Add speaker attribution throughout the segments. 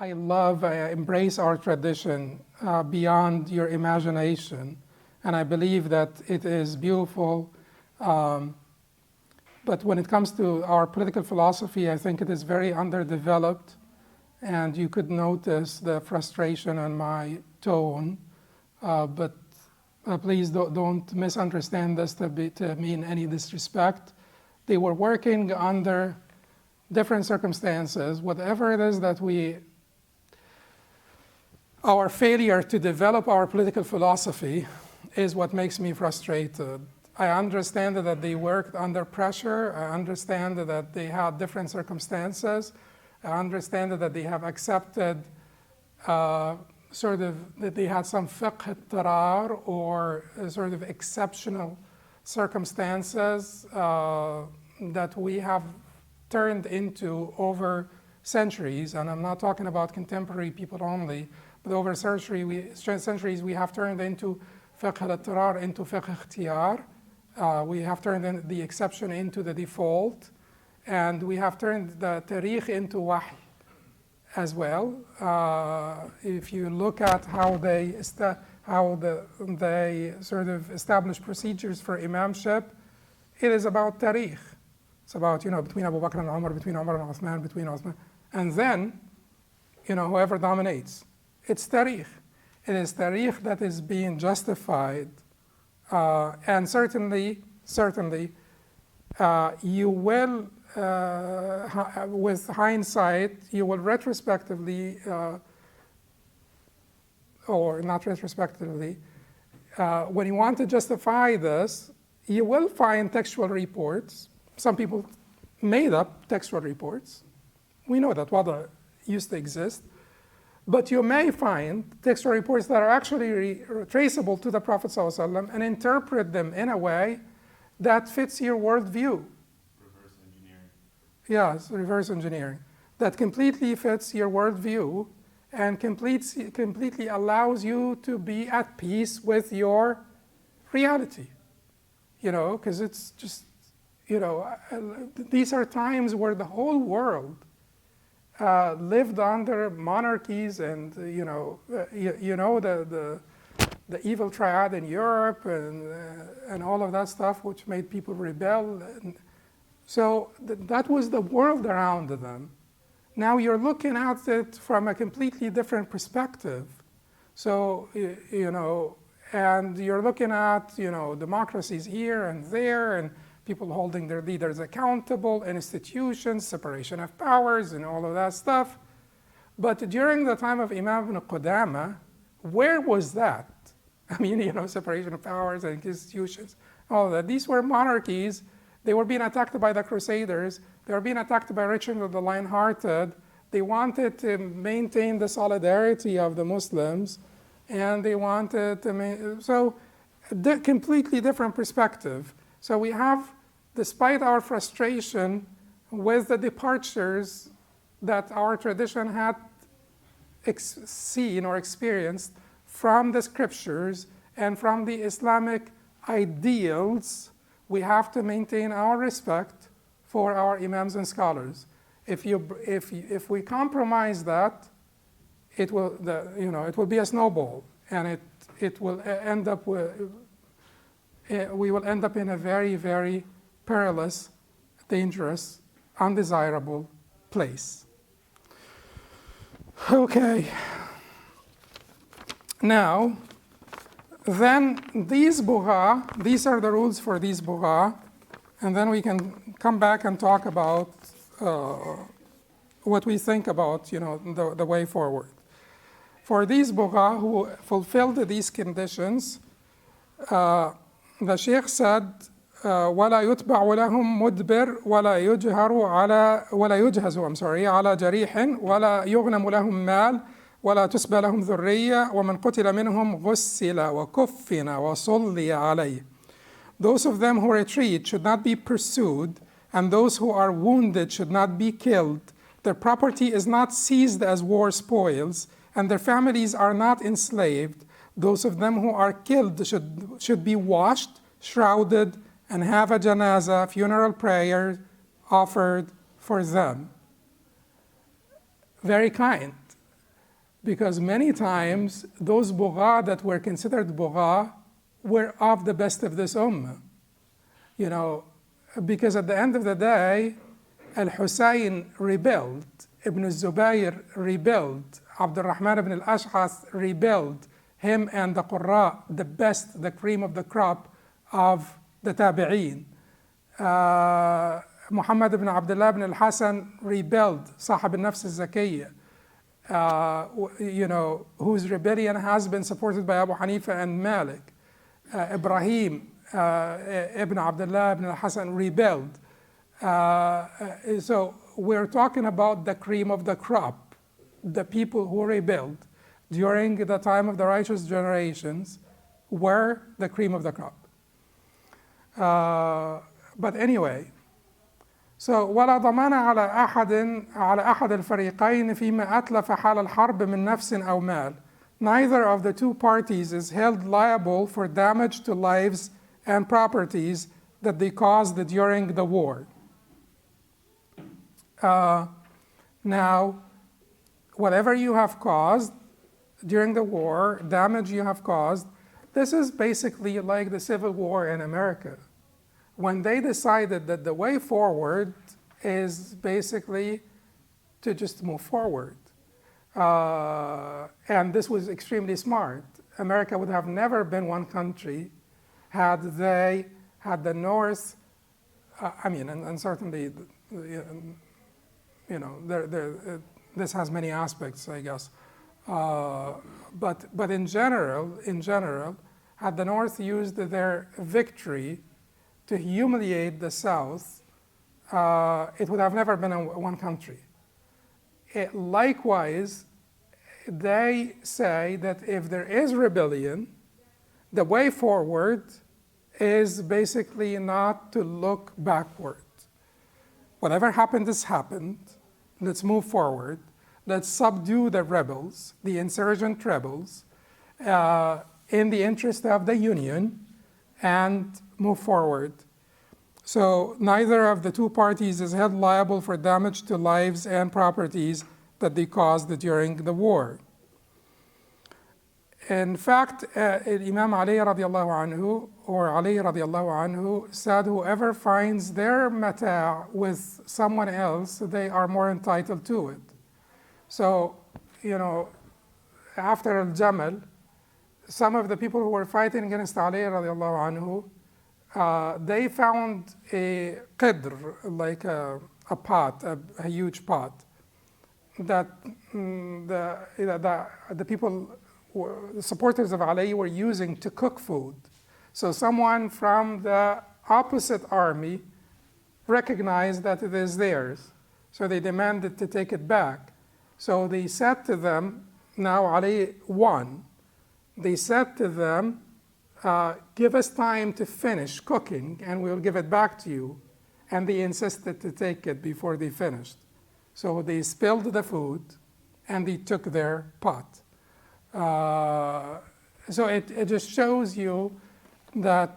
Speaker 1: I embrace our tradition beyond your imagination, and I believe that it is beautiful. But when it comes to our political philosophy, I think it is very underdeveloped, and you could notice the frustration in my tone. But please don't misunderstand this to mean any disrespect. They were working under different circumstances. Whatever it is that our failure to develop our political philosophy is what makes me frustrated. I understand that they worked under pressure. I understand that they had different circumstances. I understand that they have accepted that they had some fiqh al-tarar, or sort of exceptional circumstances that we have turned into over centuries. And I'm not talking about contemporary people only, but over centuries we have turned into fiqh al-tarar into fiqh ikhtiyar. We have turned the exception into the default, and we have turned the tarikh into wahy as well. If you look at how they sort of establish procedures for imamship, it is about tarikh. It's about, between Abu Bakr and Umar, between Umar and Uthman, between Uthman, and then, whoever dominates. It's tarikh. It is tarikh that is being justified. And certainly, you will, with hindsight, you will retrospectively, or not retrospectively, when you want to justify this, you will find textual reports. Some people made up textual reports. We know that WADA used to exist. But you may find textual reports that are actually traceable to the Prophet ﷺ and interpret them in a way that fits your worldview.
Speaker 2: Reverse engineering.
Speaker 1: Yes, reverse engineering. That completely fits your worldview and completely allows you to be at peace with your reality. Because it's just, these are times where the whole world lived under monarchies, and the evil triad in Europe and all of that stuff, which made people rebel. And so that was the world around them. Now you're looking at it from a completely different perspective. So and you're looking at democracies here and there, and people holding their leaders accountable, institutions, separation of powers, and all of that stuff. But during the time of Imam ibn Qudamah, where was that? I mean, separation of powers and institutions, all of that. These were monarchies. They were being attacked by the Crusaders. They were being attacked by Richard of the Lion-Hearted. They wanted to maintain the solidarity of the Muslims, and they wanted to completely different perspective. So we have, despite our frustration with the departures that our tradition had seen or experienced from the scriptures and from the Islamic ideals, we have to maintain our respect for our imams and scholars. If we compromise that, it will be a snowball, and it will end up we will end up in a very, very perilous, dangerous, undesirable place. Okay. Now, then these are the rules for these bugha, and then we can come back and talk about what we think about, the way forward. For these bugha who fulfilled these conditions, the Sheikh said, ولا يتبع لهم مدبر ولا يجهز على جريح ولا يغنم لهم مال ولا تسبى لهم ذرية ومن قتل منهم غسل وكفن وصلي عليه. Those of them who retreat should not be pursued, and those who are wounded should not be killed. Their property is not seized as war spoils, and their families are not enslaved. Those of them who are killed should be washed, shrouded, and have a janazah, funeral prayer, offered for them. Very kind. because many times those bugha that were considered bugha were of the best of this ummah. You know, because at the end of the day, al-Hussein rebelled, Ibn al-Zubayr rebelled, Abdul Rahman ibn al-Ash'ath rebelled, him and the Qurra, the best, the cream of the crop of the Tabi'een. Muhammad ibn Abdullah ibn al-Hasan rebelled, Sahib al-Nafs al-Zakiyya, you know, whose rebellion has been supported by Abu Hanifa and Malik. Ibrahim ibn Abdullah ibn al-Hasan rebelled. So we're talking about the cream of the crop, the people who rebelled during the time of the righteous generations were the cream of the crop. But anyway, so ولا ضمان على أحد الفريقين فيما أتلف حال الحرب من نفس أو مال. Neither of the two parties is held liable for damage to lives and properties that they caused during the war. Now, whatever you have caused during the war, damage you have caused, this is basically like the Civil War in America. When they decided that the way forward is basically to just move forward. And this was extremely smart. America would have never been one country had they had the North, and certainly, you know, this has many aspects, I guess. But in general, had the North used their victory to humiliate the South, it would have never been one country. Likewise, they say that if there is rebellion, the way forward is basically not to look backward. Whatever happened has happened. Let's move forward. Let's subdue the rebels, the insurgent rebels, in the interest of the Union, and move forward. So neither of the two parties is held liable for damage to lives and properties that they caused during the war. In fact, Imam Ali radiallahu anhu, or Ali radiallahu anhu, said whoever finds their mata' with someone else, they are more entitled to it. So, you know, after al-Jamal, some of the people who were fighting against Ali radiallahu anhu, they found a qidr, like a pot, a huge pot, that the people, the supporters of Ali were using to cook food. So someone from the opposite army recognized that it is theirs. So they demanded to take it back. So they said to them, now Ali won. They said to them, give us time to finish cooking and we'll give it back to you. And they insisted to take it before they finished. So they spilled the food and they took their pot. So it just shows you that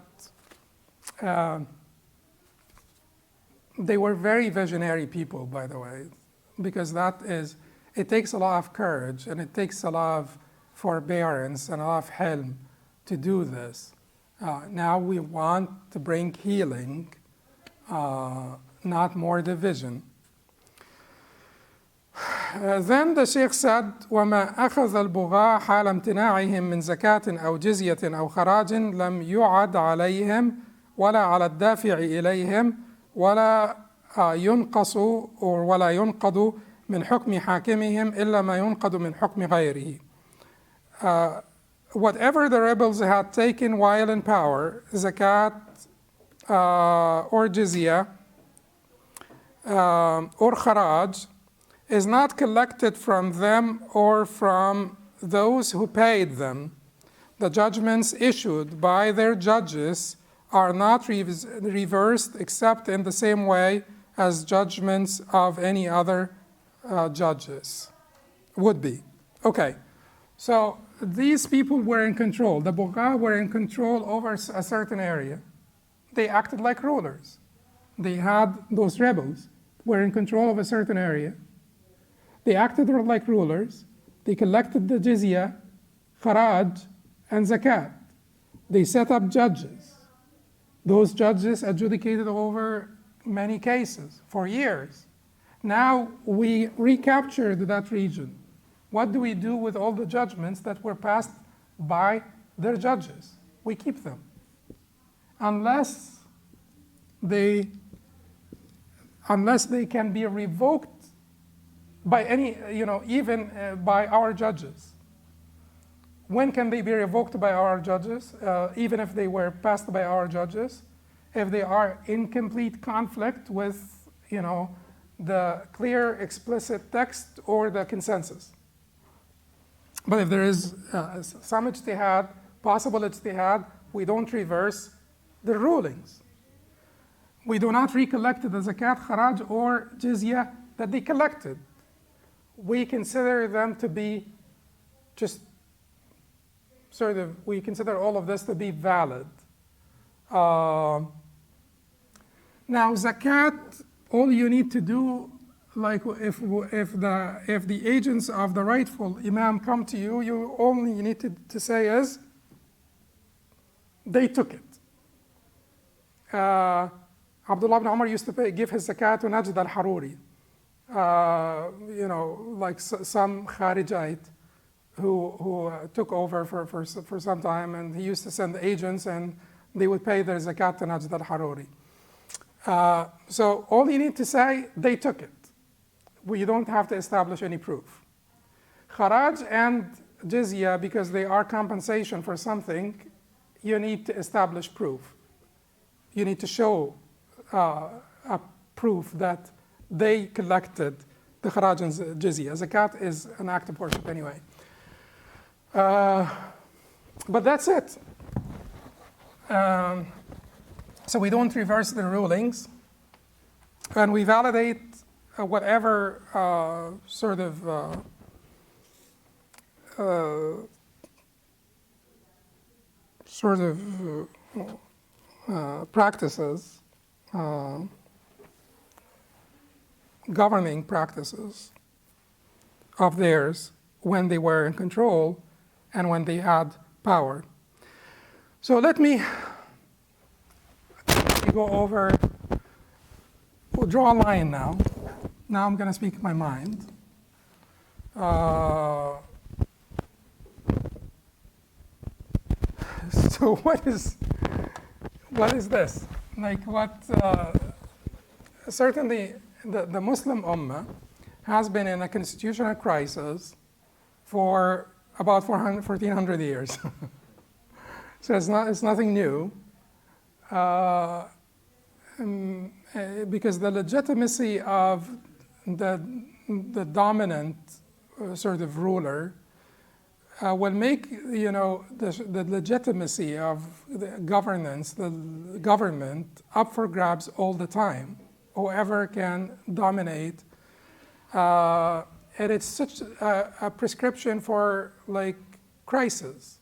Speaker 1: they were very visionary people, by the way, because it takes a lot of courage and it takes a lot of forbearance and a lot of helm to do this. Now we want to bring healing, not more division. Then the Sheikh said, وَمَا أَخَذَ الْبُغَاء حَالَ امْتِنَاعِهِمْ مِنْ زَكَاةٍ أَوْ جِزْيَةٍ أَوْ خَرَاجٍ لَمْ يُعَدْ عَلَيْهِمْ وَلَا عَلَى الدَّافِعِ إِلَيْهِمْ وَلَا يُنْقَضُ مِنْ حُكْمِ حَاكِمِهِمْ إِلَّا مَا يُنْقَضُ مِنْ حُكْمِ غَيْرِهِ. Whatever the rebels had taken while in power, zakat or jizya or kharaj, is not collected from them or from those who paid them. The judgments issued by their judges are not reversed except in the same way as judgments of any other judges would be. Okay, so these people were in control. The Bugha were in control over a certain area. They acted like rulers. They had those rebels were in control of a certain area. They acted like rulers. They collected the jizya, kharaj, and zakat. They set up judges. Those judges adjudicated over many cases for years. Now we recaptured that region. What do we do with all the judgments that were passed by their judges? We keep them. Unless they can be revoked by any, even by our judges. When can they be revoked by our judges? Even if they were passed by our judges, if they are in complete conflict with, the clear, explicit text or the consensus. But if there is some ijtihad, possible ijtihad, we don't reverse the rulings. We do not recollect the zakat, kharaj, or jizya that they collected. We consider them to be just we consider all of this to be valid. Now, zakat, all you need to do, like if the agents of the rightful imam come to you, all you need to say is, they took it. Abdullah ibn Umar used to give his zakat to Najd al-Haruri, like some Kharijite who took over for some time, and he used to send agents, and they would pay their zakat to Najd al-Haruri. So all you need to say, they took it. You don't have to establish any proof. Kharaj and jizya, because they are compensation for something, you need to establish proof. You need to show a proof that they collected the kharaj and jizya. Zakat is an act of worship anyway. But that's it. So we don't reverse the rulings, and we validate whatever practices, governing practices of theirs when they were in control and when they had power. So let me go over, we'll draw a line now. Now I'm going to speak my mind. So what is this? Certainly the Muslim Ummah has been in a constitutional crisis for about 1400 years. So it's nothing new. Because the legitimacy of the dominant ruler will make the legitimacy of the governance, the government, up for grabs all the time. Whoever can dominate, and it's such a prescription for crisis.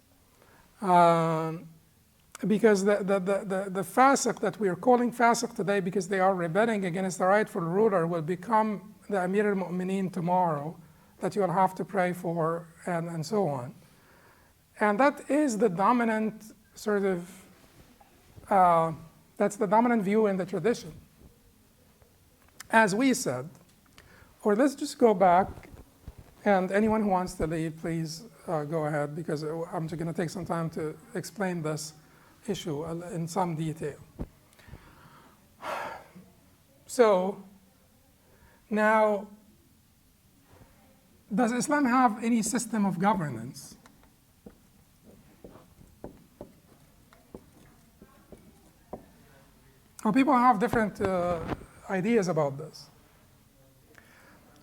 Speaker 1: Because the fasiq that we are calling fasiq today, because they are rebelling against the rightful ruler, will become the Amir al-Mu'mineen tomorrow, that you'll have to pray for, and so on. And that is the dominant that's the dominant view in the tradition. As we said, or let's just go back, and anyone who wants to leave, please go ahead, because I'm just going to take some time to explain this issue in some detail. So now, does Islam have any system of governance? Well, people have different ideas about this.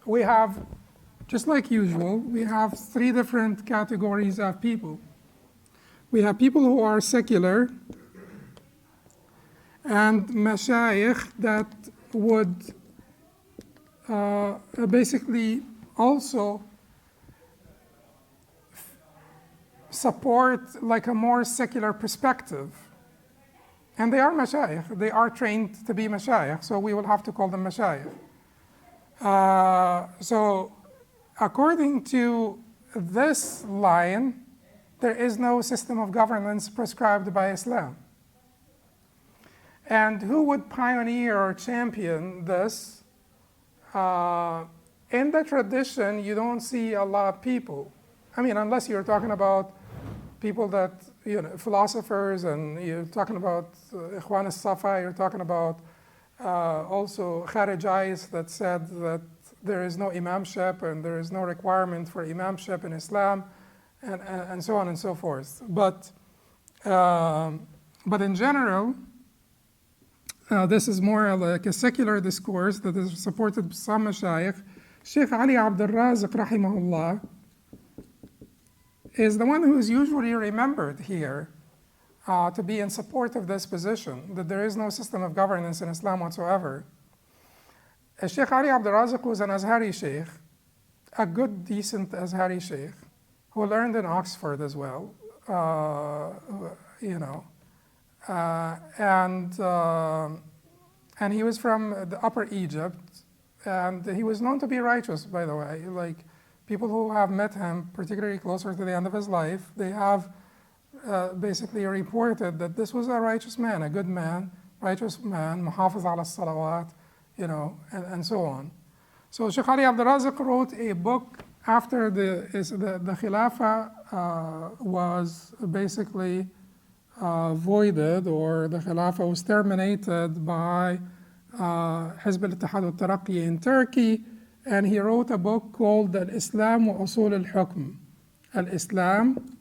Speaker 1: We have, just like usual, we have three different categories of people. We have people who are secular and mashayikh that would basically also support a more secular perspective. And they are mashayikh. They are trained to be mashayikh, so we will have to call them mashayikh. So according to this line, there is no system of governance prescribed by Islam. And who would pioneer or champion this? In the tradition, you don't see a lot of people. I mean, unless you're talking about people that, philosophers, and you're talking about Ikhwan al-Safa, you're talking about also Kharijis that said that there is no imamship and there is no requirement for imamship in Islam, and so on and so forth. But in general, this is more like a secular discourse that is supported by some mashayikh. Sheikh Ali Abdul Raziq, rahimahullah, is the one who is usually remembered here to be in support of this position, that there is no system of governance in Islam whatsoever. Sheikh Ali Abdul Raziq was an Azhari sheikh, a good, decent Azhari sheikh, who learned in Oxford as well, and he was from the Upper Egypt, and he was known to be righteous, by the way. Like, people who have met him, particularly closer to the end of his life, they have basically reported that this was a righteous man, a good man, righteous man, muhafiz ala salawat, and so on. So Sheikh Ali Abdul Raziq wrote a book after the Khilafah was basically voided, or the Khilafah was terminated by Hizb al-Ittihad al-Taraqi in Turkey, and he wrote a book called Al-Islam wa Usul al-Hukm. Al-Islam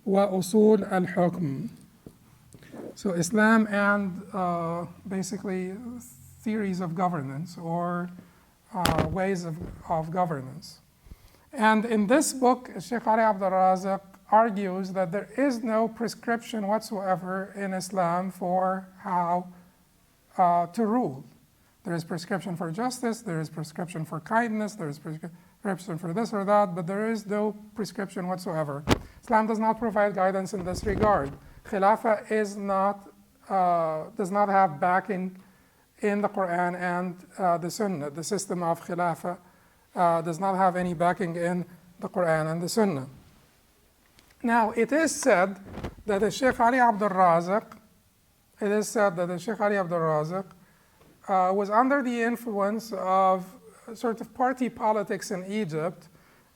Speaker 1: wa Usul al-Hukm. So Islam and basically theories of governance, or ways of governance. And in this book, Sheikh Ali Abdul Raziq argues that there is no prescription whatsoever in Islam for how to rule. There is prescription for justice, there is prescription for kindness, there is prescription for this or that, but there is no prescription whatsoever. Islam does not provide guidance in this regard. Khilafah does not have backing in the Quran and the Sunnah. The system of Khilafah does not have any backing in the Quran and the Sunnah. Now, it is said that the Sheikh Ali Abdul Raziq, was under the influence of sort of party politics in Egypt,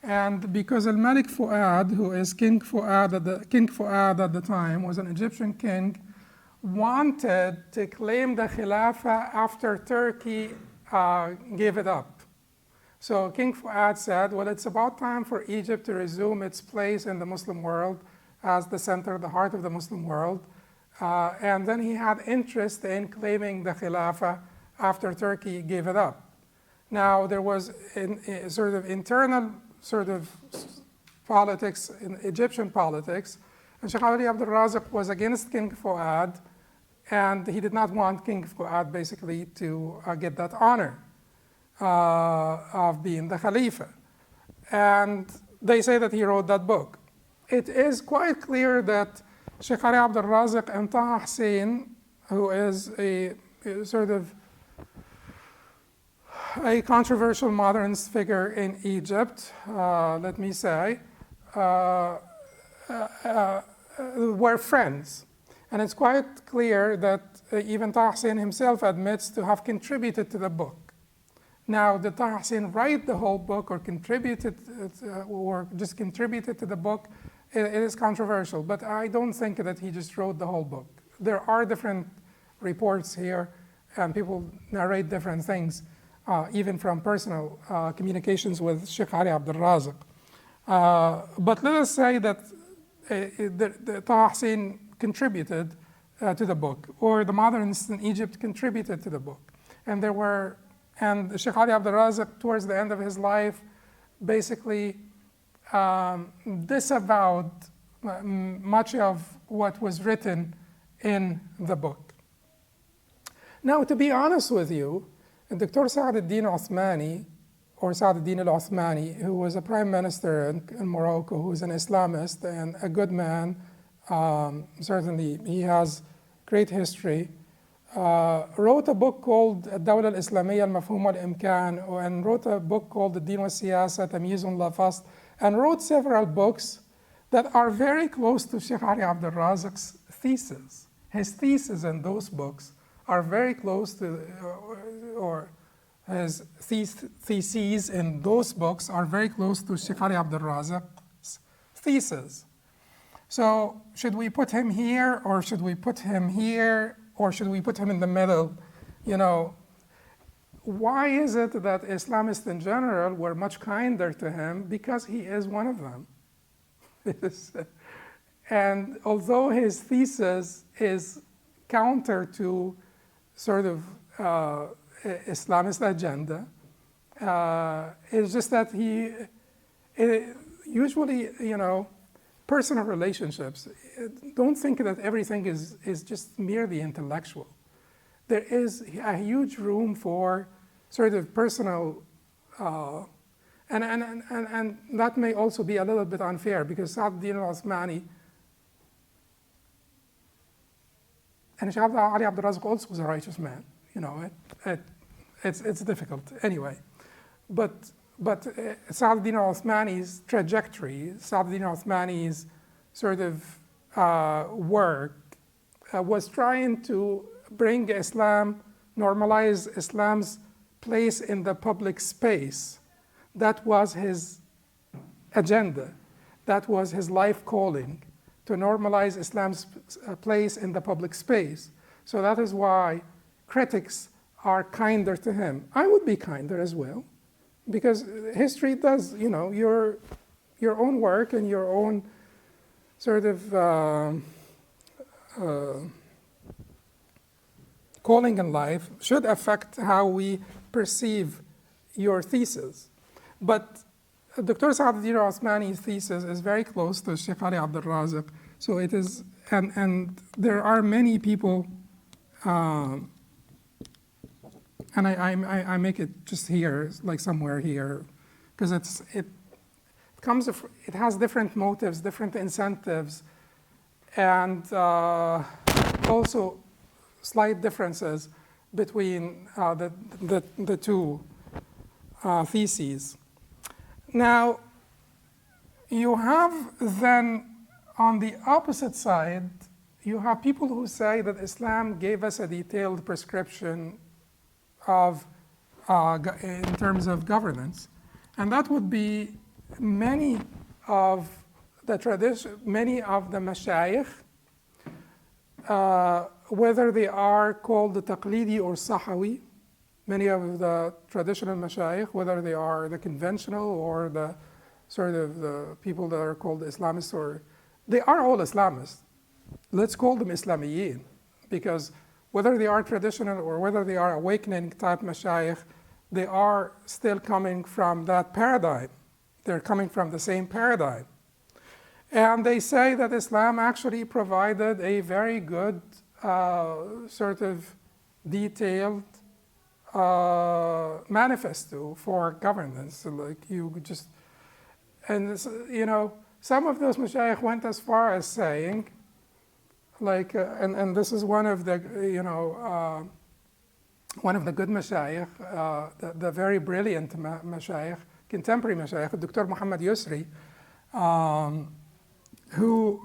Speaker 1: and because al-Malik Fuad, who is King Fuad at the time, was an Egyptian king, wanted to claim the Khilafah after Turkey gave it up. So King Fuad said, well, it's about time for Egypt to resume its place in the Muslim world as the center, the heart of the Muslim world. And then he had interest in claiming the Khilafah after Turkey gave it up. Now, there was sort of internal politics in Egyptian politics, and Sheikh Ali Abdul Raziq was against King Fuad, and he did not want King Fuad basically to get that honor of being the Khalifa. And they say that he wrote that book. It is quite clear that Sheikh Ali Abdul Raziq and Taha Hussein, who is a sort of a controversial modernist figure in Egypt, let me say, were friends. And it's quite clear that even Taha Hussein himself admits to have contributed to the book. Now, did Taha Hussein write the whole book or just contributed to the book? It is controversial, but I don't think that he just wrote the whole book. There are different reports here, and people narrate different things, even from personal communications with Sheikh Ali Abdul Raziq. But let us say that Taha Hussein contributed to the book, or the modernists in Egypt contributed to the book. And Sheikh Ali Abdul Raziq, towards the end of his life, basically disavowed much of what was written in the book. Now, to be honest with you, Dr. Saad al-Din Uthmani, or Saad al-Din al-Uthmani, who was a prime minister in Morocco, who is an Islamist and a good man, certainly he has great history, wrote a book called الدولة الإسلامية المفهوم والإمكان, and wrote a book called الدين والسياسة تمييز لا فصل, and wrote several books that are very close to Sheikh Ali Abdul Razak's thesis. His thesis in those books are very close to, or his theses in those books are very close to Sheikh Ali Abdul Razak's thesis. So should we put him here, or should we put him here, or should we put him in the middle? You know, why is it that Islamists in general were much kinder to him? Because he is one of them. And although his thesis is counter to sort of Islamist agenda, it's just that usually, you know, personal relationships, don't think that everything is just merely intellectual. There is a huge room for sort of personal, and that may also be a little bit unfair, because Sa'd al-Osmani and Sheikh Ali Abdul Razak also was a righteous man. You know, it's difficult anyway. But Sa'd al-Osmani's trajectory, Sa'd al-Osmani's sort of work was trying to bring Islam, normalize Islam's place in the public space. That was his agenda. That was his life calling, to normalize Islam's place in the public space. So that is why critics are kinder to him. I would be kinder as well, because history does, you know, your own work and your own sort of calling in life should affect how we perceive your thesis. But Dr. Sa'd al-Osmani's thesis is very close to Sheikh Ali Abdul Razak. So it is, and there are many people, and I make it just here, like somewhere here, because it has different motives, different incentives, and also slight differences between the two theses. Now, you have then on the opposite side, you have people who say that Islam gave us a detailed prescription of in terms of governance, and that would be many of the mashayikh, whether they are called the taqlidi or sahawi, many of the traditional mashayikh, whether they are the conventional or the sort of the people that are called Islamists, or they are all Islamists. Let's call them Islamiyin, because whether they are traditional or whether they are awakening type mashayikh, they are still coming from that paradigm. They're coming from the same paradigm. And they say that Islam actually provided a very good sort of detailed manifesto for governance. Like you just, and you know, some of those mashayikh went as far as saying, like, and this is one of the, you know, one of the good mashayikh, the very brilliant mashayikh, contemporary mashayikh, Dr. Muhammad Yusri, who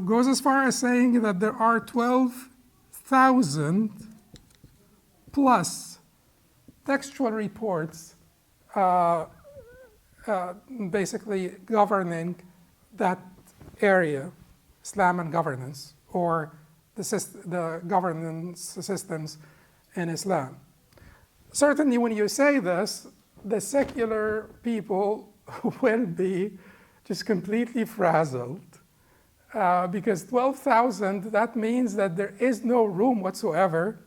Speaker 1: goes as far as saying that there are 12,000 plus textual reports basically governing that area, Islam and governance, or the governance systems in Islam. Certainly when you say this, the secular people will be just completely frazzled, because 12,000, that means that there is no room whatsoever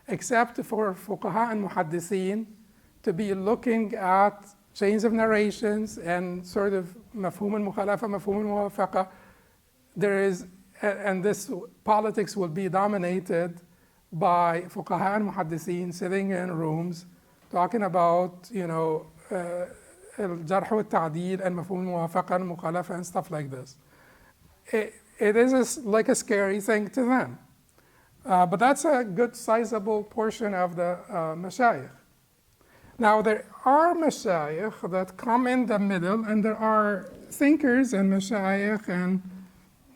Speaker 1: except for fuqaha and muhaddithin to be looking at chains of narrations and sort of mafhum al-mukhalafa, mafhum al-muwafaqa. There is, and this politics will be dominated by fuqaha and muhaddithin sitting in rooms talking about, you know, al-jarh wa al-ta'deel and mafhum al-muwafaqa and mukhalafa and stuff like this. It is like a scary thing to them. But that's a good sizable portion of the mashayikh. Now, there are mashayikh that come in the middle, and there are thinkers and mashayikh and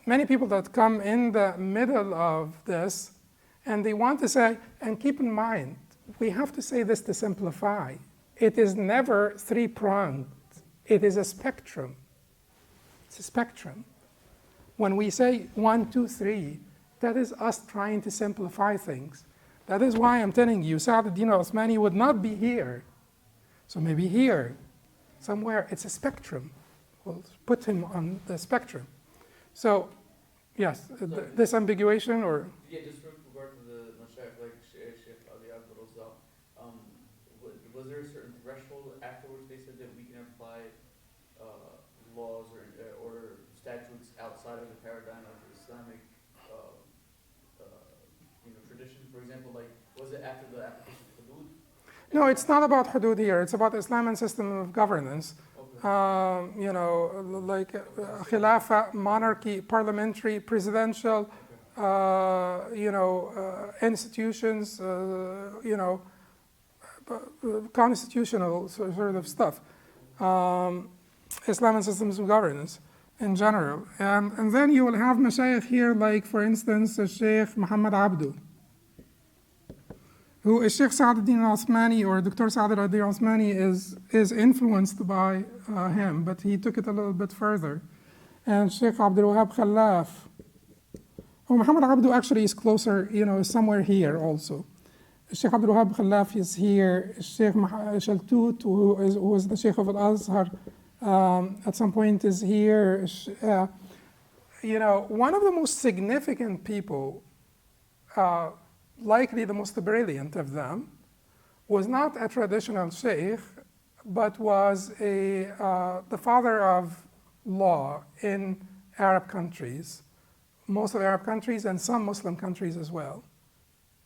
Speaker 1: many people that come in the middle of this, and they want to say, and keep in mind, we have to say this to simplify. It is never three-pronged. It is a spectrum. It's a spectrum. When we say 1, 2, 3, that is us trying to simplify things. That is why I'm telling you, Sa'd al-Din al-Uthmani would not be here. So maybe here, somewhere, it's a spectrum. We'll put him on the spectrum. So, yes, disambiguation or?
Speaker 2: Yeah, just with regard to the Mashayikh, like Sheikh Ali Abdul Razzaq, was there a certain threshold afterwards they said that we can apply laws or statutes outside of the paradigm of Islamic tradition? For example, like, was it after the application of hudud?
Speaker 1: No, it's not about hudud here. It's about Islam and system of governance.
Speaker 2: Okay.
Speaker 1: Like khilafah, monarchy, parliamentary, presidential, institutions, constitutional sort of stuff. Islam and systems of governance in general. And then you will have mashayikh here, like, for instance, Sheikh Muhammad Abdu, who is Sheikh Sa'd al-Din al-Uthmani, or Dr. Sa'd al-Din al-Uthmani is influenced by him, but he took it a little bit further. And Sheikh Abdul Wahab Khalaf. Oh, Muhammad Abdu actually is closer, is somewhere here also. Sheikh Abdul Wahab Khalaf is here. Sheikh Shaltut, who was the Sheikh of Al-Azhar, at some point is here. One of the most significant people, likely the most brilliant of them, was not a traditional sheikh, but was the father of law in Arab countries, most of Arab countries and some Muslim countries as well.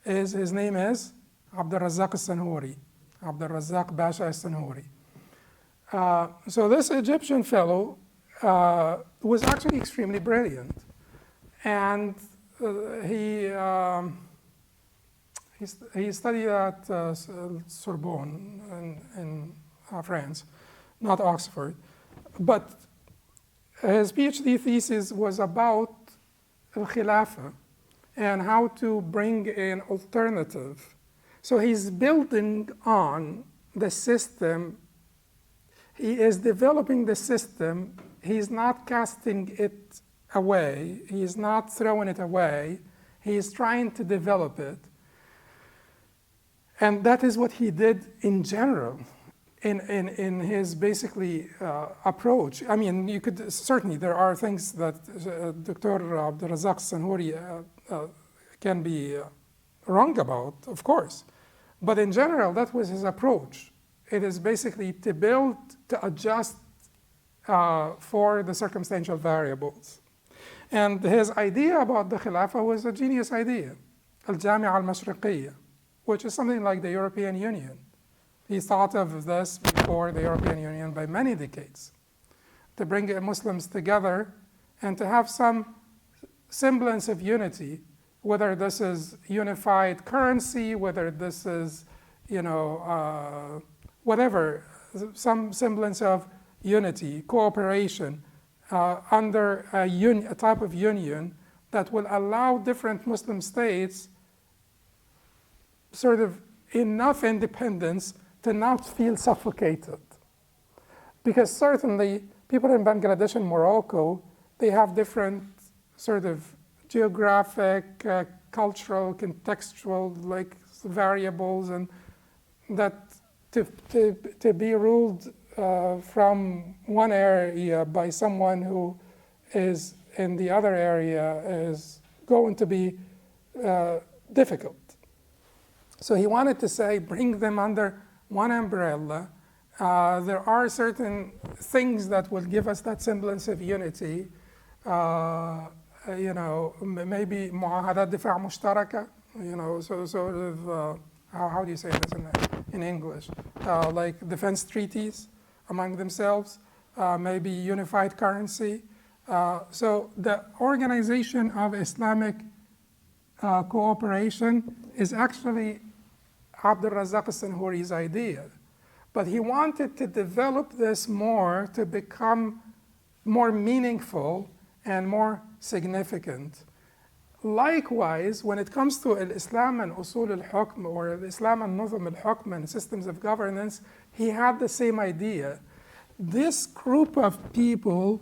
Speaker 1: His name is Abdul Razzaq al-Sanhuri, Abdul Razzaq Basha al-Sanhuri. So this Egyptian fellow was actually extremely brilliant, and he studied at Sorbonne in France, not Oxford. But his PhD thesis was about Khilafah and how to bring an alternative. So he's building on the system. He is developing the system. He's not casting it away. He's not throwing it away. He's trying to develop it. And that is what he did in general, in his basically approach. I mean, you could certainly, there are things that Dr. Abdul Razzaq Sanhuri can be wrong about, of course. But in general, that was his approach. It is basically to build, to adjust for the circumstantial variables. And his idea about the Khilafah was a genius idea, al-Jami'a al-Mashriqiyya, which is something like the European Union. He thought of this before the European Union by many decades, to bring Muslims together and to have some semblance of unity, whether this is unified currency, whether this is, whatever, some semblance of unity, cooperation under a type of union that will allow different Muslim states sort of enough independence to not feel suffocated. Because certainly people in Bangladesh and Morocco, they have different sort of geographic, cultural, contextual variables, and that to be ruled from one area by someone who is in the other area is going to be difficult. So he wanted to say, bring them under one umbrella. There are certain things that will give us that semblance of unity. Maybe معاهدات دفاع مشتركة, so sort of, how do you say this in English? Like defense treaties among themselves, maybe unified currency. So the organization of Islamic cooperation is actually Abdul Razzaq al-Sanhuri's idea. But he wanted to develop this more to become more meaningful and more significant. Likewise, when it comes to Islam and usul al-hukm, or Islam and nizam al-hukm and systems of governance, he had the same idea. This group of people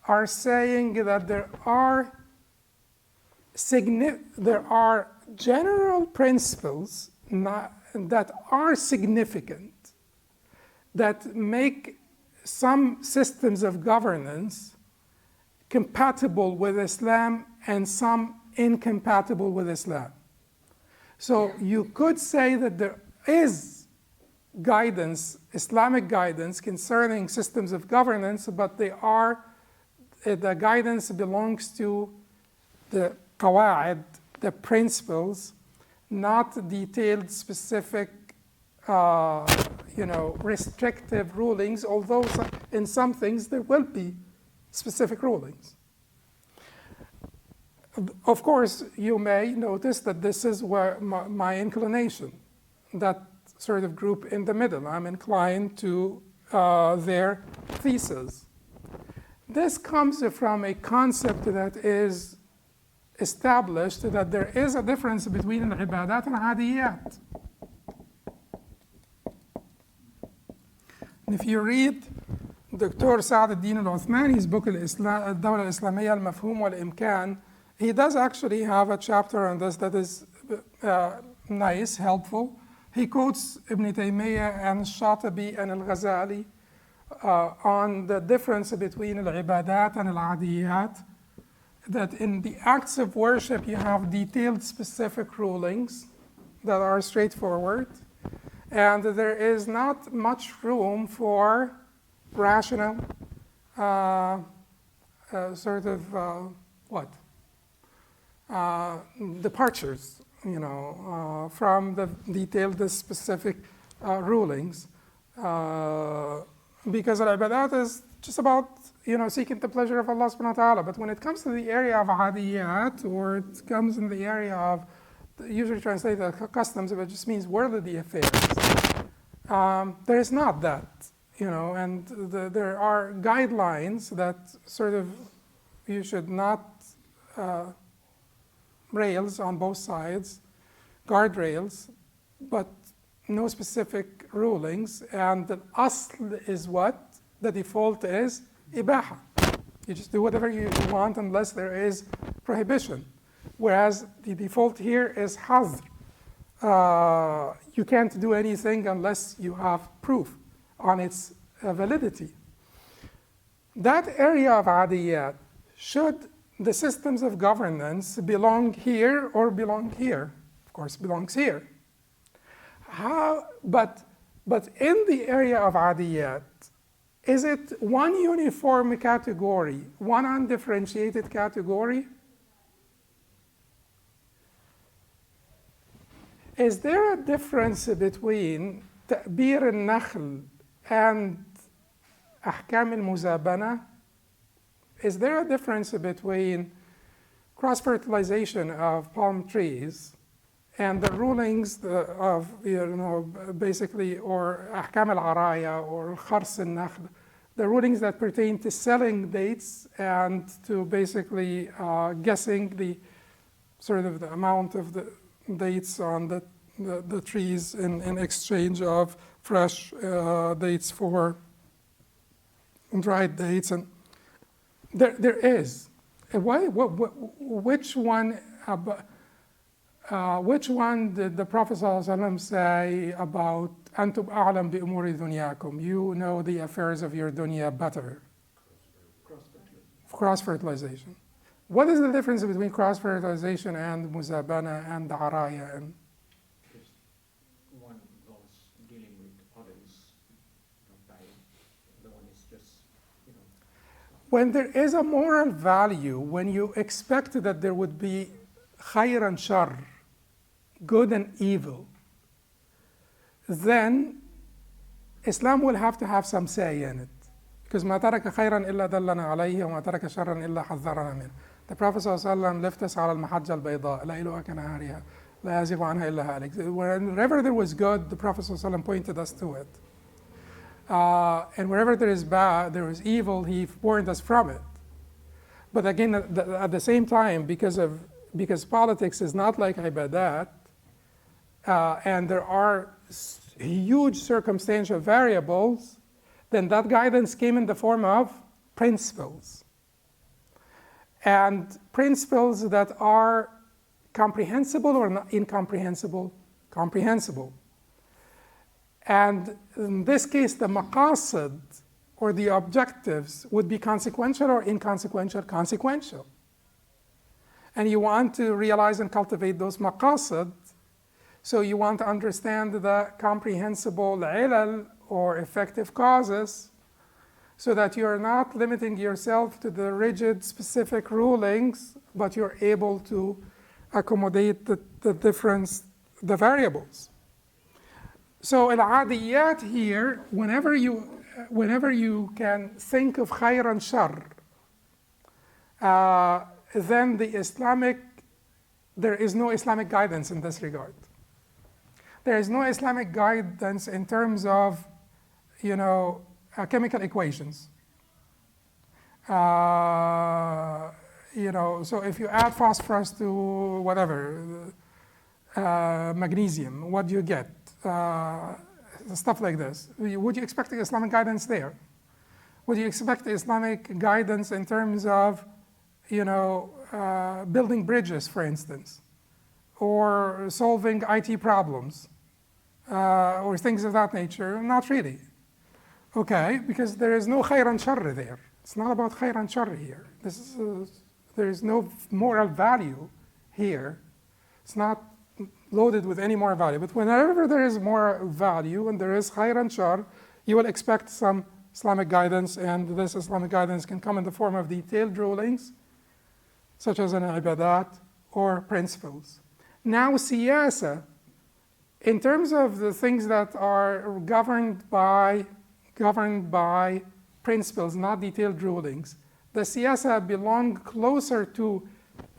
Speaker 1: are saying that there are general principles that are significant, that make some systems of governance compatible with Islam and some incompatible with Islam. So you could say that there is guidance, Islamic guidance concerning systems of governance, but the guidance belongs to the qawa'id, the principles, not detailed specific restrictive rulings, although in some things there will be specific rulings. Of course, you may notice that this is where my inclination, that sort of group in the middle. I'm inclined to their thesis. This comes from a concept that is established, that there is a difference between al-ibadat and al-adiyat. If you read Dr. Saad al-Din al-Uthmani's book, الدولة الإسلامية المفهوم والإمكان, he does actually have a chapter on this that is nice, helpful. He quotes Ibn Taymiyyah and Shatibi and al-Ghazali on the difference between al-ibadat and al-adiyat, that in the acts of worship you have detailed specific rulings that are straightforward, and there is not much room for rational departures, from the detailed specific rulings, because al-ibadat is just about seeking the pleasure of Allah subhanahu wa ta'ala. But when it comes to the area of adiyat, or it comes in the area of, usually translated as customs, but it just means worldly affairs, there is not that, and there are guidelines that sort of, you should not rails on both sides, guardrails, but no specific rulings, and the asl is what? The default is ibaha. You just do whatever you want unless there is prohibition. Whereas the default here is hazr. You can't do anything unless you have proof on its validity. That area of adiyat, should the systems of governance belong here or belong here? Of course, belongs here. But in the area of adiyat, is it one uniform category, one undifferentiated category? Is there a difference between ta'bir al-nakhl and ahkam al-muzabana? Is there a difference between cross-fertilization of palm trees and the rulings of, basically, or ahkam al-araya or khars al-nakhl, the rulings that pertain to selling dates and to basically guessing the sort of the amount of the dates on the trees in exchange of fresh dates for dried dates? And there is. Which one did the Prophet ﷺ say about أنتم أعلم بأمور دنياكم? You know the affairs of your dunya better. Cross-fertilization. What is the difference between cross-fertilization and muzabana and araya?
Speaker 3: Because one involves dealing with others by the one is just,
Speaker 1: When there is a moral value, when you expect that there would be khayr and shar, good and evil, then Islam will have to have some say in it. Because ما ترك خيرا إلا دلنا عليه وما ترك شرا إلا حذرنا منه. The Prophet ﷺ left us على المحجة البيضاء ليلها كنهارها لا يزيغ عنها إلا هالك. Wherever there was good, the Prophet ﷺ pointed us to it. And wherever there is bad, there is evil, he warned us from it. But again, at the same time, because politics is not like ibadat, and there are huge circumstantial variables, then that guidance came in the form of principles. And principles that are comprehensible or not incomprehensible? Comprehensible. And in this case, the maqasid, or the objectives, would be consequential or inconsequential? Consequential. And you want to realize and cultivate those maqasid, so you want to understand the comprehensible ilal, or effective causes, so that you're not limiting yourself to the rigid, specific rulings, but you're able to accommodate the variables. So al-adiyat here, whenever you can think of khayr and shar, then there is no Islamic guidance in this regard. There is no Islamic guidance in terms of, chemical equations. So if you add phosphorus to whatever, magnesium, what do you get? Stuff like this. Would you expect the Islamic guidance there? Would you expect the Islamic guidance in terms of, building bridges, for instance, or solving IT problems, or things of that nature? Not really. Okay, because there is no khayr and shar there. It's not about khayr and shar here. There is no moral value here. It's not loaded with any moral value. But whenever there is moral value and there is khayr and shar, you will expect some Islamic guidance, and this Islamic guidance can come in the form of detailed rulings, such as an ibadat or principles. Now, siyasa, in terms of the things that are governed by principles, not detailed rulings, the siyasa belong closer to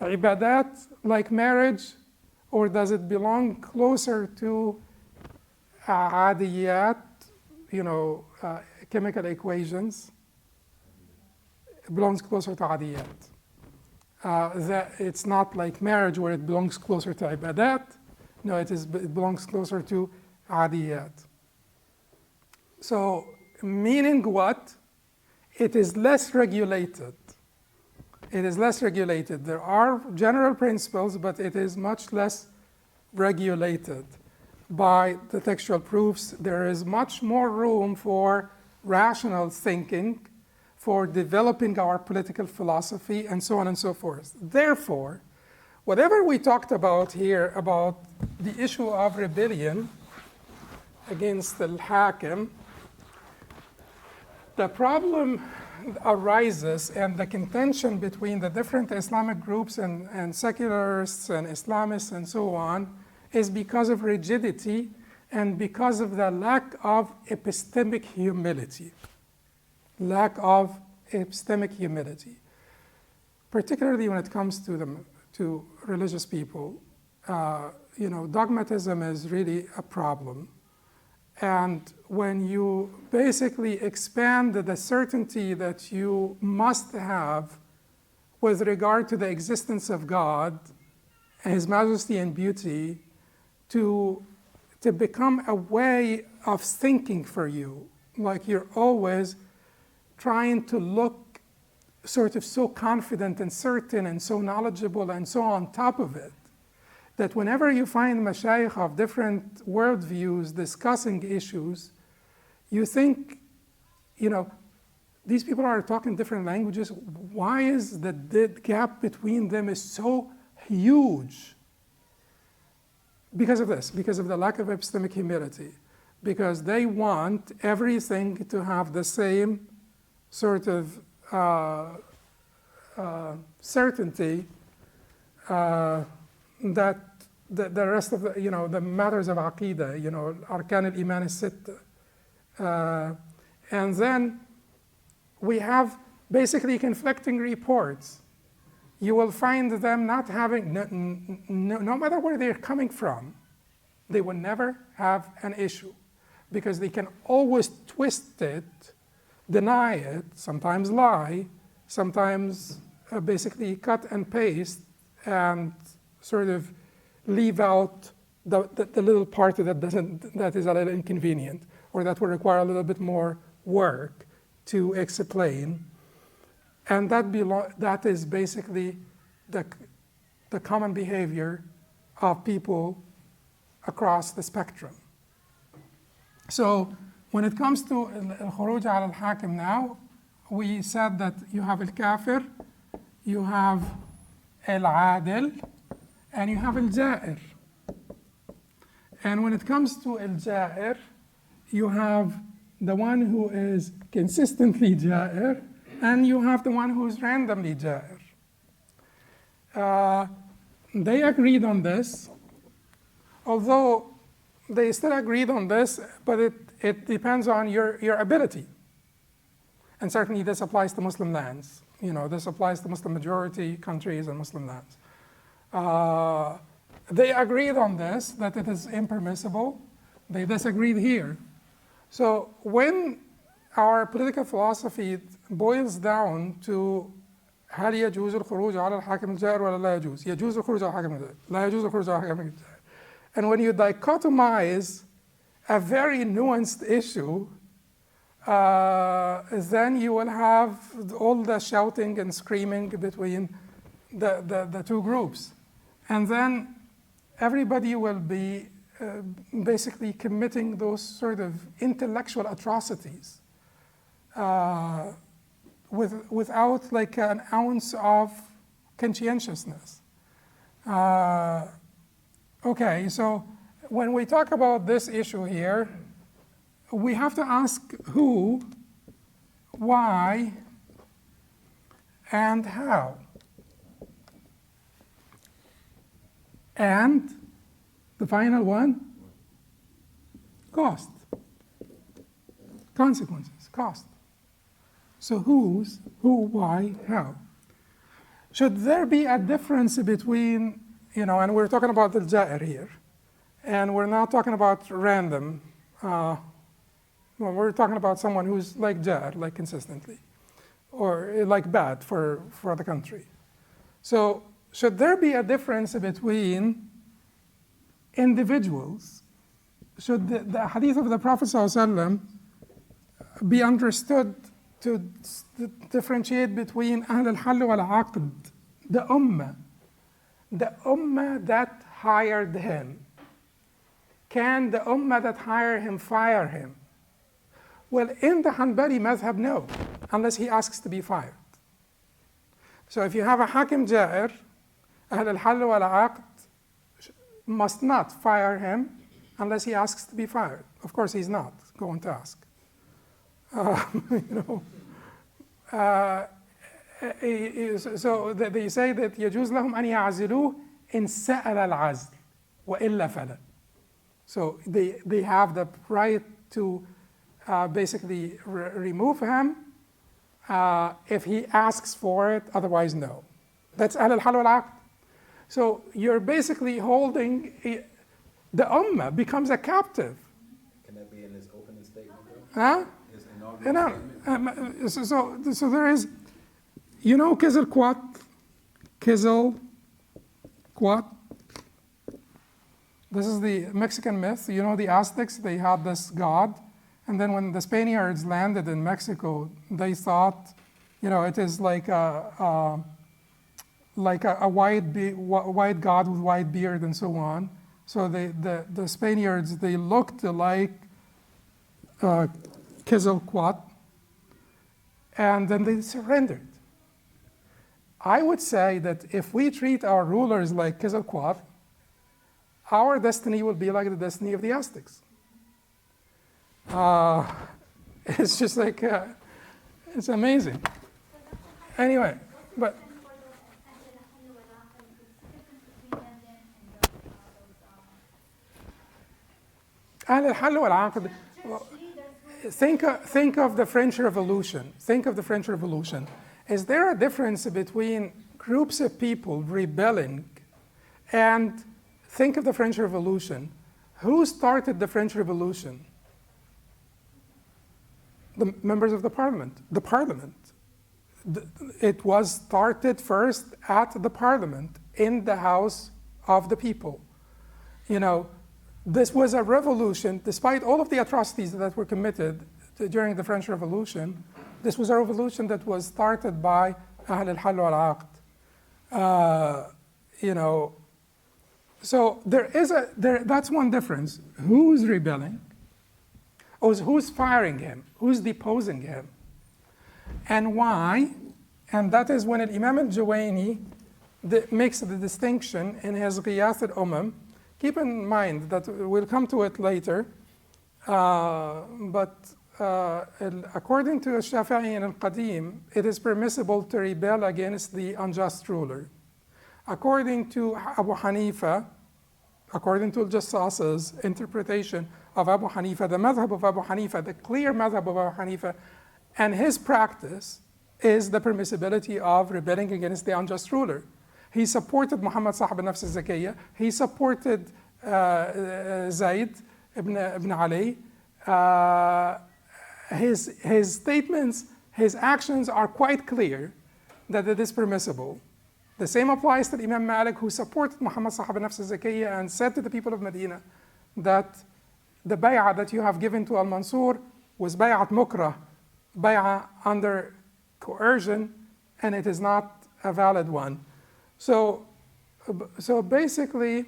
Speaker 1: ibadat, like marriage, or does it belong closer to adiyat, chemical equations? It belongs closer to adiyat. That it's not like marriage where it belongs closer to ibadat. No, it belongs closer to adiyat. So, meaning what? It is less regulated. It is less regulated. There are general principles, but it is much less regulated by the textual proofs. There is much more room for rational thinking, for developing our political philosophy, and so on and so forth. Therefore, whatever we talked about here about the issue of rebellion against al-Hakim, the problem arises, and the contention between the different Islamic groups and secularists and Islamists and so on, is because of rigidity and because of the lack of epistemic humility. Lack of epistemic humility. Particularly when it comes to religious people, dogmatism is really a problem. And when you basically expand the certainty that you must have with regard to the existence of God, His majesty and beauty, to become a way of thinking for you, like you're always trying to look sort of so confident and certain and so knowledgeable and so on top of it, that whenever you find mashayikh of different worldviews discussing issues, you think, these people are talking different languages. Why is the gap between them is so huge? Because of this, because of the lack of epistemic humility. Because they want everything to have the same sort of certainty that the rest of the matters of aqidah, arkan al-iman al-sitta. And then we have basically conflicting reports. You will find them not having, no matter where they're coming from, they will never have an issue. because they can always twist it, deny it, sometimes lie, sometimes basically cut and paste and sort of leave out the little part that is a little inconvenient or that will require a little bit more work to explain. And that is basically the common behavior of people across the spectrum. So when it comes to al-Khuruj al-Hakim now, we said that you have al-Kafir, you have al-Adil, and you have al-Ja'ir. And when it comes to al-Ja'ir, you have the one who is consistently Ja'ir, and you have the one who is randomly Ja'ir. They agreed on this, although they still agreed on this, but it depends on your ability. And certainly this applies to Muslim lands. You know, this applies to Muslim majority countries and Muslim lands. They agreed on this, that it is impermissible. They disagreed here. So when our political philosophy boils down to هل يجوز الخروج على الحاكم الجائر ولا لا يجوز؟ يجوز الخروج على الحاكم الجائر، لا يجوز الخروج على الحاكم الجائر. And when you dichotomize a very nuanced issue, then you will have all the shouting and screaming between the two groups. And then everybody will be basically committing those sort of intellectual atrocities without like an ounce of conscientiousness. Okay, so when we talk about this issue here, we have to ask who, why, and how. And the final one, cost. Consequences, cost. So who, why, how? Should there be a difference between, you know, and we're talking about the Ja'ir here, and we're not talking about random. Well, we're talking about someone who's like Ja'ir, like consistently, or like bad for the country. So should there be a difference between individuals? Should the hadith of the Prophet ﷺ be understood to differentiate between Ahl al-Hal wal-Aqd, the Ummah that hired him? Can the Ummah that hired him fire him? Well, in the Hanbali madhab, no, unless he asks to be fired. So if you have a Hakim Ja'ir, Ahl al-Hal wal-Aqd must not fire him unless he asks to be fired. Of course, he's not going to ask. So they say that يجوز لهم أن يعزلوه إن سأل العزل وإلا فلا. So they have the right to basically remove him if he asks for it, otherwise no. That's Ahl al-Hal wal-Aqd. So you're basically holding, the Ummah becomes a captive.
Speaker 4: Can that be in his opening statement though?
Speaker 1: Huh?
Speaker 4: His inaugural statement?
Speaker 1: So there is, you know Quetzalcoatl? This is the Mexican myth. You know the Aztecs, they had this god. And then when the Spaniards landed in Mexico, they thought, you know, it is like a white god with white beard and so on. So the Spaniards, they looked like Quetzalcoatl, and then they surrendered. I would say that if we treat our rulers like Quetzalcoatl, our destiny will be like the destiny of the Aztecs. It's just like, it's amazing. Anyway, but Ahl al-Hal wal-Aqd, think of the French Revolution. Think of the French Revolution. Is there a difference between groups of people rebelling and think of the French Revolution? Who started the French Revolution? the members of the parliament. The parliament. It was started first at the parliament, in the house of the people. You know, this was a revolution, despite all of the atrocities that were committed during the French Revolution. This was a revolution that was started by Ahl al-Hal wal-Aqd. You know, so that's one difference. Who's rebelling? Or who's firing him? Who's deposing him? And why? And that is when Imam al-Juwayni makes the distinction in his Ghiyath al-Umam. Keep in mind that we'll come to it later, but according to Shafi'i and al-Qadim, it is permissible to rebel against the unjust ruler. According to Abu Hanifa, according to al-Jassas's interpretation of Abu Hanifa, the madhab of Abu Hanifa, the clear madhab of Abu Hanifa, and his practice is the permissibility of rebelling against the unjust ruler. He supported Muhammad Sahib al-Nafs al-Zakiyya. He supported Zayd ibn Ali. His statements, his actions are quite clear that it is permissible. The same applies to Imam Malik, who supported Muhammad Sahib al-Nafs al-Zakiyya and said to the people of Medina that the bay'ah that you have given to al-Mansur was bay'at mukrah, bay'ah under coercion, and it is not a valid one. So basically,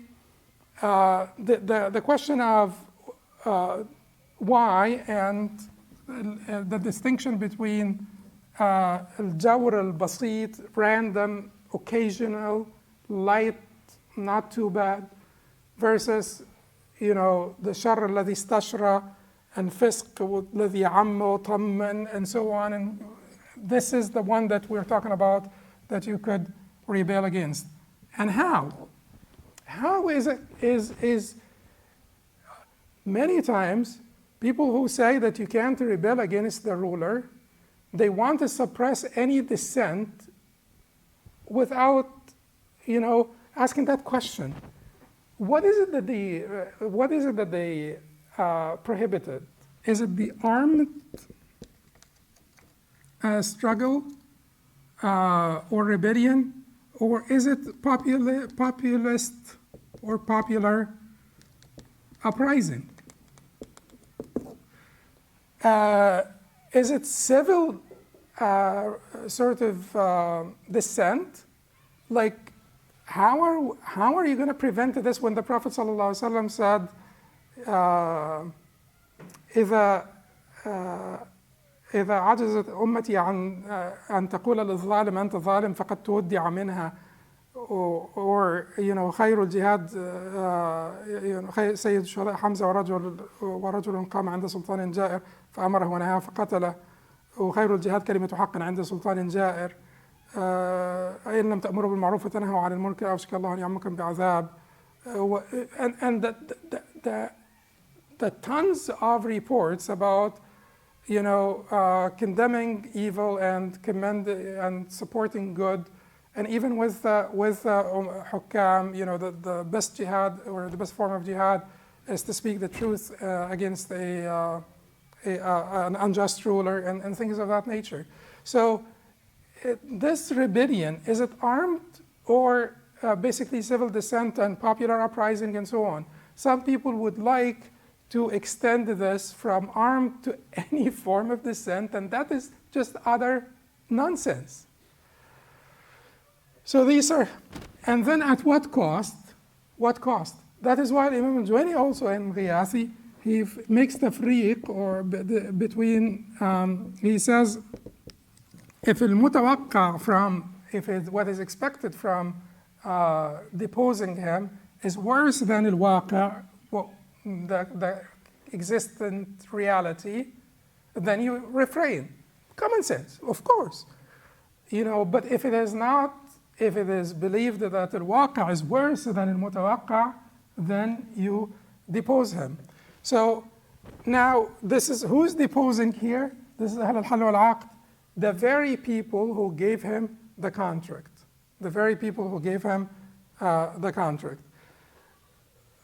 Speaker 1: the question of why and the distinction between al-jawr al-basit, random, occasional, light, not too bad, versus, you know, the shar alladhi istashra and fisq alladhi amma tamman and so on. And this is the one that we're talking about that you could rebel against. And how? How is it? Is many times people who say that you can't rebel against the ruler, they want to suppress any dissent without, you know, asking that question. What is it that they prohibited? Is it the armed struggle or rebellion? Or is it populist or popular uprising? Is it civil sort of dissent? Like, how are you going to prevent this when the Prophet ﷺ said, إذا عجزت أمتي عن أن تقول للظالم أنت ظالم فقد تودع منها, or you know, خير الجهاد سيد الشهداء حمزة ورجل قام عند سلطان جائر فأمره ونهاه فقتله, وخير الجهاد كلمة حق عند سلطان جائر, إن لم تأمروا بالمعروف وتنهوا عن المنكر أوشك الله أن يعمكم بعذاب. And the tons of reports about, you know, condemning evil and supporting good, and even with hukam, you know, the best jihad or the best form of jihad is to speak the truth against an unjust ruler and things of that nature. So this rebellion, is it armed or basically civil dissent and popular uprising and so on? Some people would like to extend this from armed to any form of dissent, and that is just utter nonsense. So these are, and then at what cost? What cost? That is why Imam al-Juwayni also in Ghiyathi, he makes tafriq or between, he says, if what is expected from deposing him is worse than al-waqi', the existent reality, then you refrain. Common sense, of course. You know, but if it is not, if it is believed that al-waqi' is worse than al-mutawaqi', then you depose him. So now this is, who's deposing here? This is Ahl al-Hal wal-Aqd, the very people who gave him the contract. The very people who gave him the contract.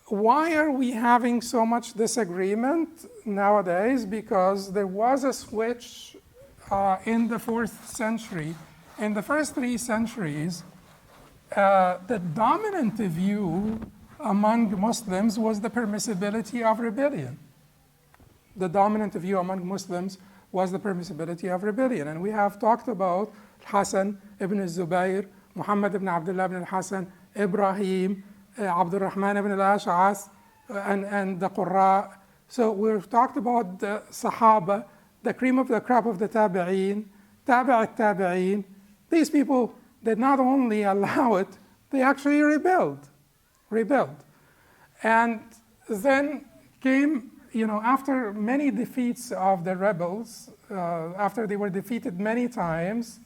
Speaker 1: why are we having so much disagreement nowadays? Because there was a switch in the 4th century. In the first 3 centuries, the dominant view among Muslims was the permissibility of rebellion. The dominant view among Muslims was the permissibility of rebellion. And we have talked about Hassan ibn Zubayr, Muhammad ibn Abdullah ibn al-Hassan, Ibrahim, Abdul Rahman ibn al-Ash'as, and the Qurra. So we've talked about the Sahaba, the cream of the crop of the Tabi'een, Tabi'at-Tabi'een. These people did not only allow it, they actually rebelled. And then came, after many defeats of the rebels, after they were defeated many times,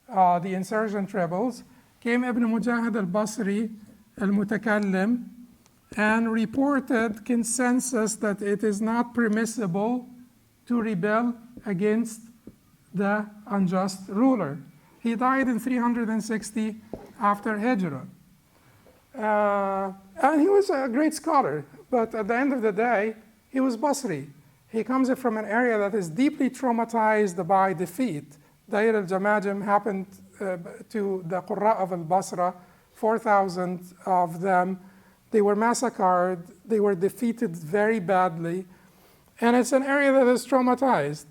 Speaker 1: the insurgent rebels, came Ibn Mujahid al-Basri, al-Mutakallim, and reported consensus that it is not permissible to rebel against the unjust ruler. He died in 360 after Hijrah. And he was a great scholar, but at the end of the day, he was Basri. He comes from an area that is deeply traumatized by defeat. Dair al-Jamajim happened to the Qurra of al-Basra, 4,000 of them. They were massacred, they were defeated very badly, and it's an area that is traumatized.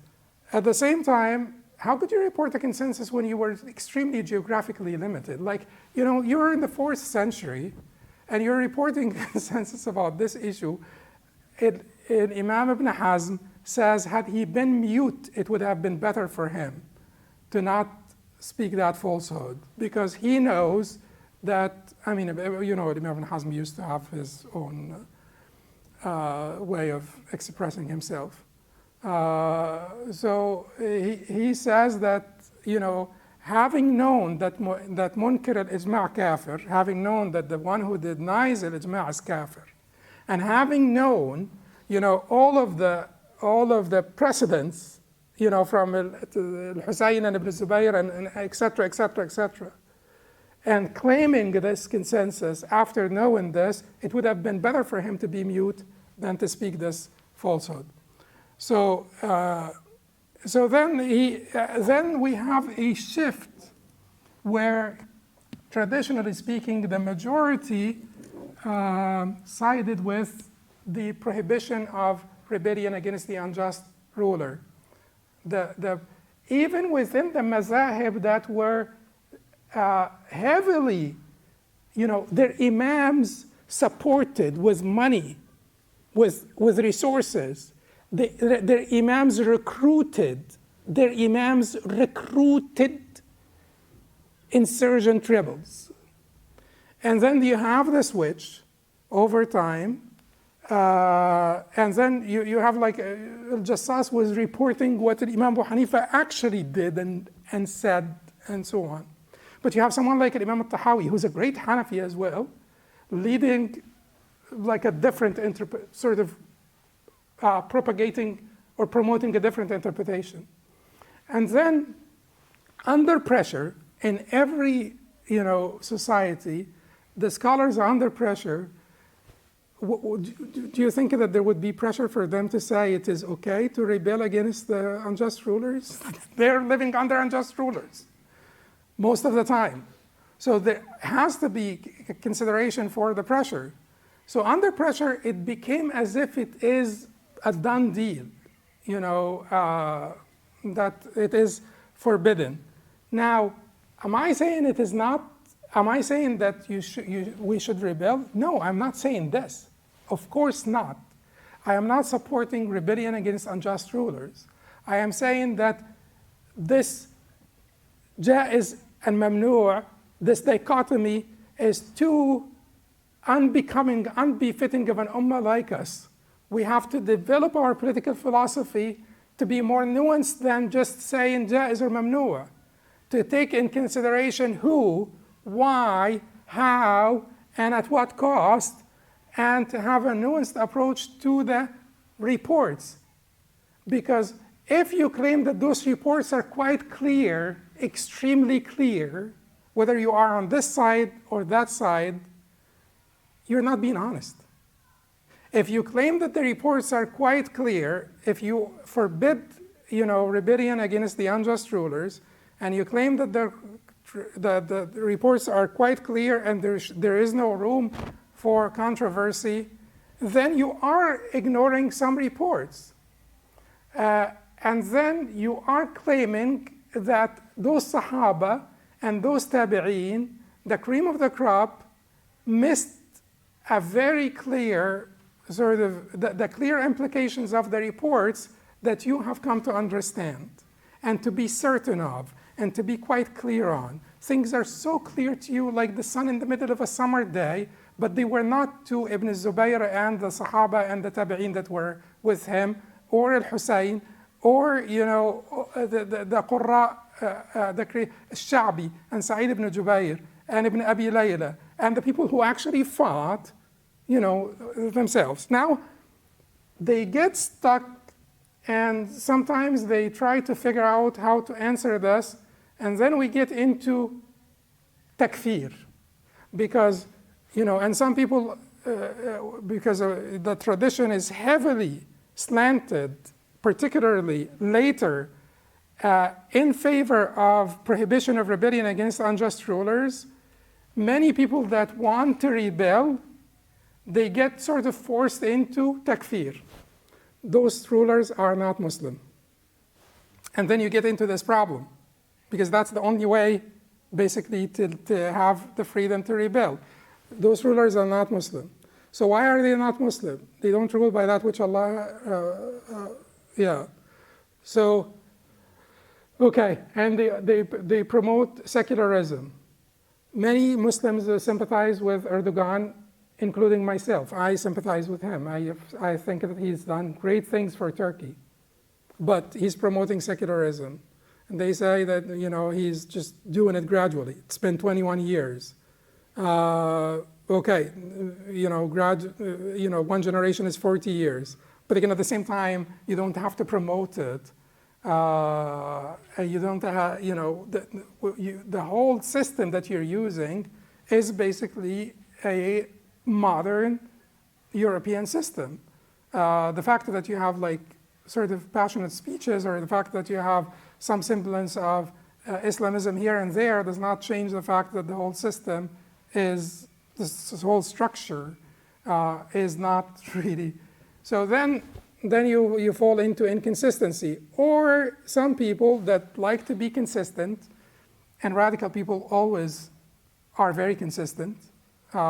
Speaker 1: At the same time, how could you report a consensus when you were extremely geographically limited? Like, you're in the 4th century, and you're reporting consensus about this issue. Imam Ibn Hazm says, had he been mute, it would have been better for him to not speak that falsehood, because he knows that, Imam Ibn Hazm used to have his own way of expressing himself. So he says that, having known that munkar al-ijma' kafir, having known that the one who denies al-ijma' is kafir, and having known, all of the precedents, from al-Husayn and Ibn Zubayr and et cetera, and claiming this consensus after knowing this, it would have been better for him to be mute than to speak this falsehood. So then we have a shift where, traditionally speaking, the majority sided with the prohibition of rebellion against the unjust ruler. Even within the mazahib that were heavily, their imams supported with money, with resources. Their imams recruited insurgent rebels. And then you have the switch over time. And then you have Al-Jassas was reporting what Imam Abu Hanifa actually did and said and so on. But you have someone like Imam al-Tahawi, who's a great Hanafi as well, leading like a different propagating or promoting a different interpretation. And then under pressure in every society, the scholars are under pressure. Do you think that there would be pressure for them to say it is okay to rebel against the unjust rulers? They're living under unjust rulers most of the time. So there has to be consideration for the pressure. So under pressure, it became as if it is a done deal, that it is forbidden. Now, am I saying it is not? Am I saying that we should rebel? No, I'm not saying this. Of course not. I am not supporting rebellion against unjust rulers. I am saying that this jaiz and mamnu', this dichotomy, is too unbecoming, unbefitting of an ummah like us. We have to develop our political philosophy to be more nuanced than just saying jaiz or mamnu', to take in consideration who, why, how, and at what cost, and to have a nuanced approach to the reports. Because if you claim that those reports are quite clear, extremely clear, whether you are on this side or that side, you're not being honest. If you claim that the reports are quite clear, if you forbid, rebellion against the unjust rulers, and you claim that the reports are quite clear and there is no room for controversy, then you are ignoring some reports. And then you are claiming that those Sahaba and those Tabi'een, the cream of the crop, missed a very clear sort of the clear implications of the reports that you have come to understand and to be certain of and to be quite clear on. Things are so clear to you like the sun in the middle of a summer day, but they were not to Ibn Zubayr and the Sahaba and the Tabi'een that were with him, or al-Husayn, or the Qurra, al-Sha'bi and Sa'id ibn Jubayr and Ibn Abi Layla, and the people who actually fought, themselves. Now, they get stuck, and sometimes they try to figure out how to answer this, and then we get into takfir, because, and some people, because the tradition is heavily slanted, particularly later, in favor of prohibition of rebellion against unjust rulers. Many people that want to rebel, they get sort of forced into takfir. Those rulers are not Muslim. And then you get into this problem, because that's the only way, basically, to have the freedom to rebel. Those rulers are not Muslim. So why are they not Muslim? They don't rule by that which Allah, So, okay, and they promote secularism. Many Muslims sympathize with Erdogan, including myself. I sympathize with him. I think that he's done great things for Turkey. But he's promoting secularism. And they say that, he's just doing it gradually. It's been 21 years. Okay, one generation is 40 years. But again, at the same time, you don't have to promote it. You don't have, the whole system that you're using is basically a modern European system. The fact that you have sort of passionate speeches, or the fact that you have some semblance of Islamism here and there, does not change the fact that the whole system is, this whole structure is not really. So then you fall into inconsistency. Or some people that like to be consistent, and radical people always are very consistent,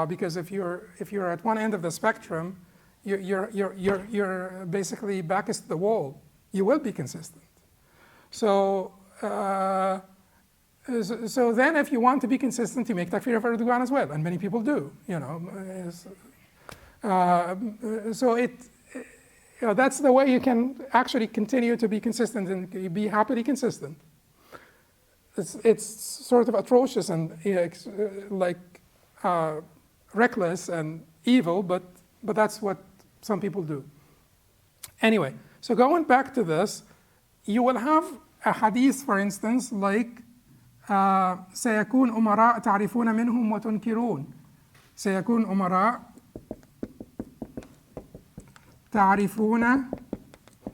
Speaker 1: because if you're at one end of the spectrum, you're basically back against the wall. You will be consistent. So then if you want to be consistent, you make takfir of Erdogan as well, and many people do. So that's the way you can actually continue to be consistent and be happily consistent. It's sort of atrocious and reckless and evil, but that's what some people do. Anyway, so going back to this, you will have a hadith, for instance, like سيكون أمراء تعرفون منهم وتنكرون. سيكون أمراء تعرفون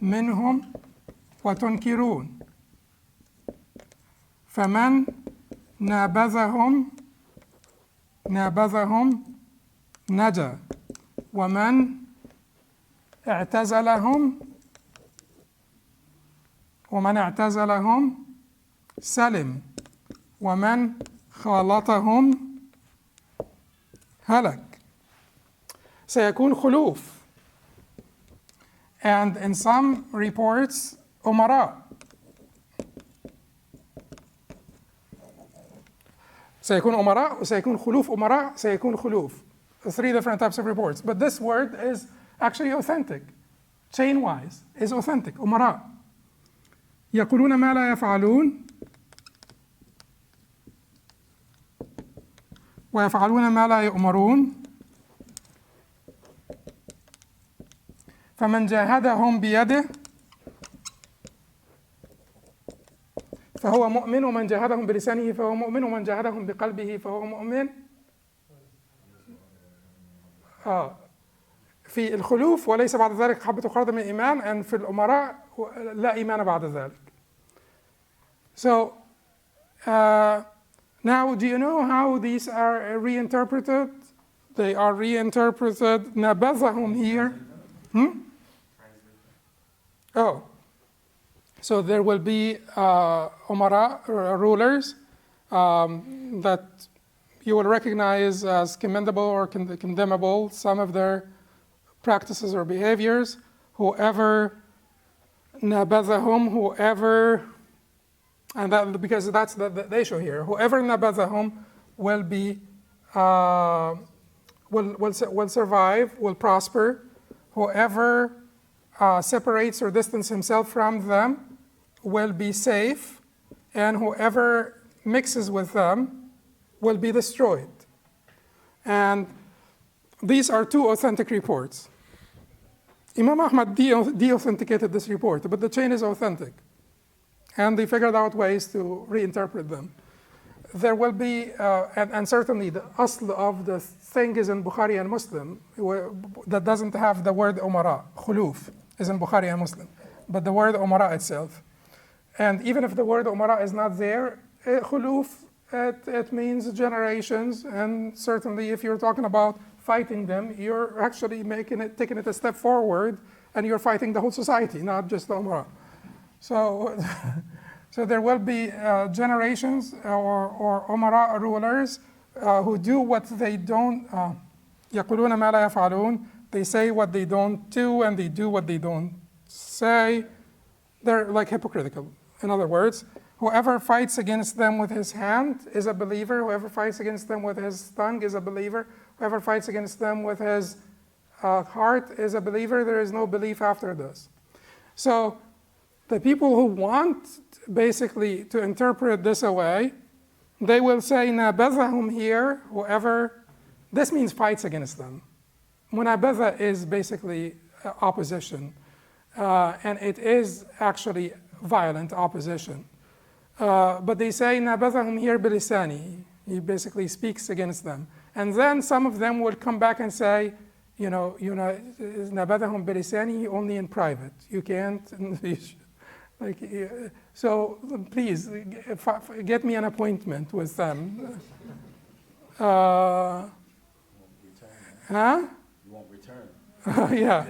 Speaker 1: منهم وتنكرون. فمن نابذهم نجا، ومن اعتزلهم سلم، ومن خالطهم هلك. سيكون خلوف. And in some reports, umara. سيكون أمراء, وسيكون خلوف أمراء, سيكون خلوف. 3 different types of reports. But this word is actually authentic. Chain-wise is authentic. أمراء. يقولون ما لا يفعلون ويفعلون ما لا يؤمرون. فمن جاهدهم بيده فهو مؤمن، ومن جاهدهم بلسانه فهو مؤمن، ومن جاهدهم بقلبه فهو مؤمن. في الخلوف وليس بعد ذلك حبة خردل من إيمان, and في الأمراء لا إيمان بعد ذلك. So now do you know how these are reinterpreted? They are reinterpreted. نبذهم here. Oh, so there will be umara, rulers, that you will recognize as commendable or condemnable some of their practices or behaviors. Whoever nabazahum, whoever, and that because that's the issue here. Whoever nabazahum will be will survive, will prosper. Whoever separates or distances himself from them will be safe, and whoever mixes with them will be destroyed. And these are two authentic reports. Imam Ahmad de-authenticated this report, but the chain is authentic. And they figured out ways to reinterpret them. There will be, and certainly the asl of the thing is in Bukhari and Muslim, that doesn't have the word umara. Khuluf is in Bukhari and Muslim, but the word umara itself. And even if the word umara is not there, khuluf, it means generations, and certainly if you're talking about fighting them, you're actually taking it a step forward, and you're fighting the whole society, not just the umara. So, so there will be generations or umara rulers who do what they don't. يقولون ما لا يفعلون. They say what they don't do, and they do what they don't say. They're like hypocritical. In other words, whoever fights against them with his hand is a believer. Whoever fights against them with his tongue is a believer. Whoever fights against them with his heart is a believer. There is no belief after this. So the people who want basically to interpret this away, they will say nabazahum here, whoever, this means fights against them. Munabaza is basically opposition, and it is actually violent opposition. But they say nabazahum here bilisani, he basically speaks against them. And then some of them will come back and say, nabadahum bilisani only in private. You can't, like, so please get me an appointment with them.
Speaker 4: Huh? You won't return.
Speaker 1: Yeah.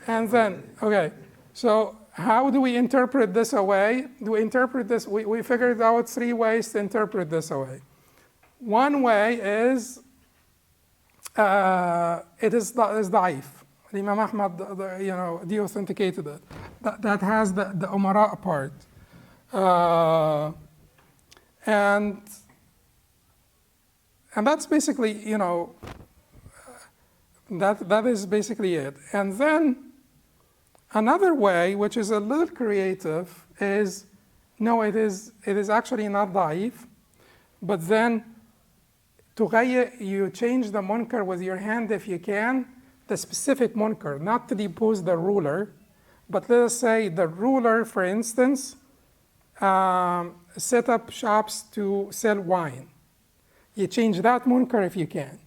Speaker 1: And then, okay, so how do we interpret this away? Do we interpret this? We figured out 3 ways to interpret this away. One way is it is da'if. Imam Ahmad, de-authenticated it. That has the umara part, and that's basically that is basically it. And then another way, which is a little creative, is no, it is actually not da'if, but then you change the munkar with your hand if you can, the specific munkar, not to depose the ruler, but let us say the ruler, for instance, set up shops to sell wine. You change that munkar if you can.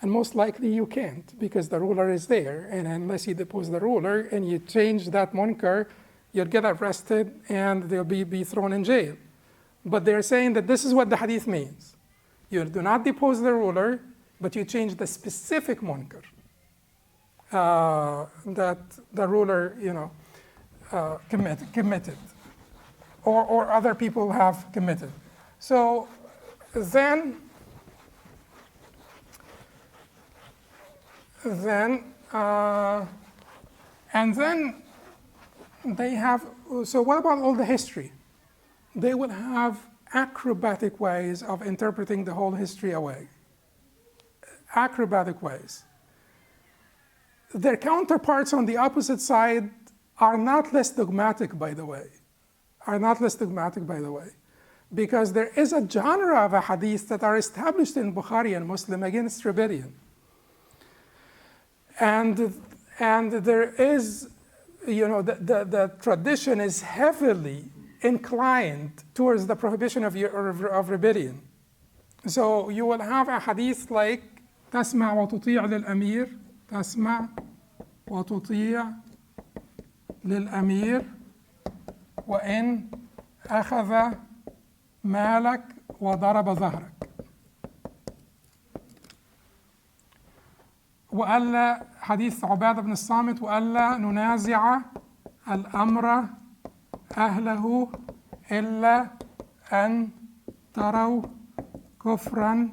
Speaker 1: And most likely you can't, because the ruler is there, and unless you depose the ruler and you change that munkar, you'll get arrested and they'll be thrown in jail. But they're saying that this is what the hadith means. You do not depose the ruler, but you change the specific munkar that the ruler, committed, or other people have committed. So then they have. So what about all the history? They will have acrobatic ways of interpreting the whole history away. Acrobatic ways. Their counterparts on the opposite side are not less dogmatic, by the way. Because there is a genre of a hadith that are established in Bukhari and Muslim against rebellion. And there is, the tradition is heavily inclined towards the prohibition of rebellion. So you will have a hadith like تسمع وتطيع للأمير تسمع وتطيع للأمير وإن أخذ مالك وضرب ظهرك. وألا حديث عبادة بن الصامت وألا ننازع الأمر أهله إلا أن تروا كفرا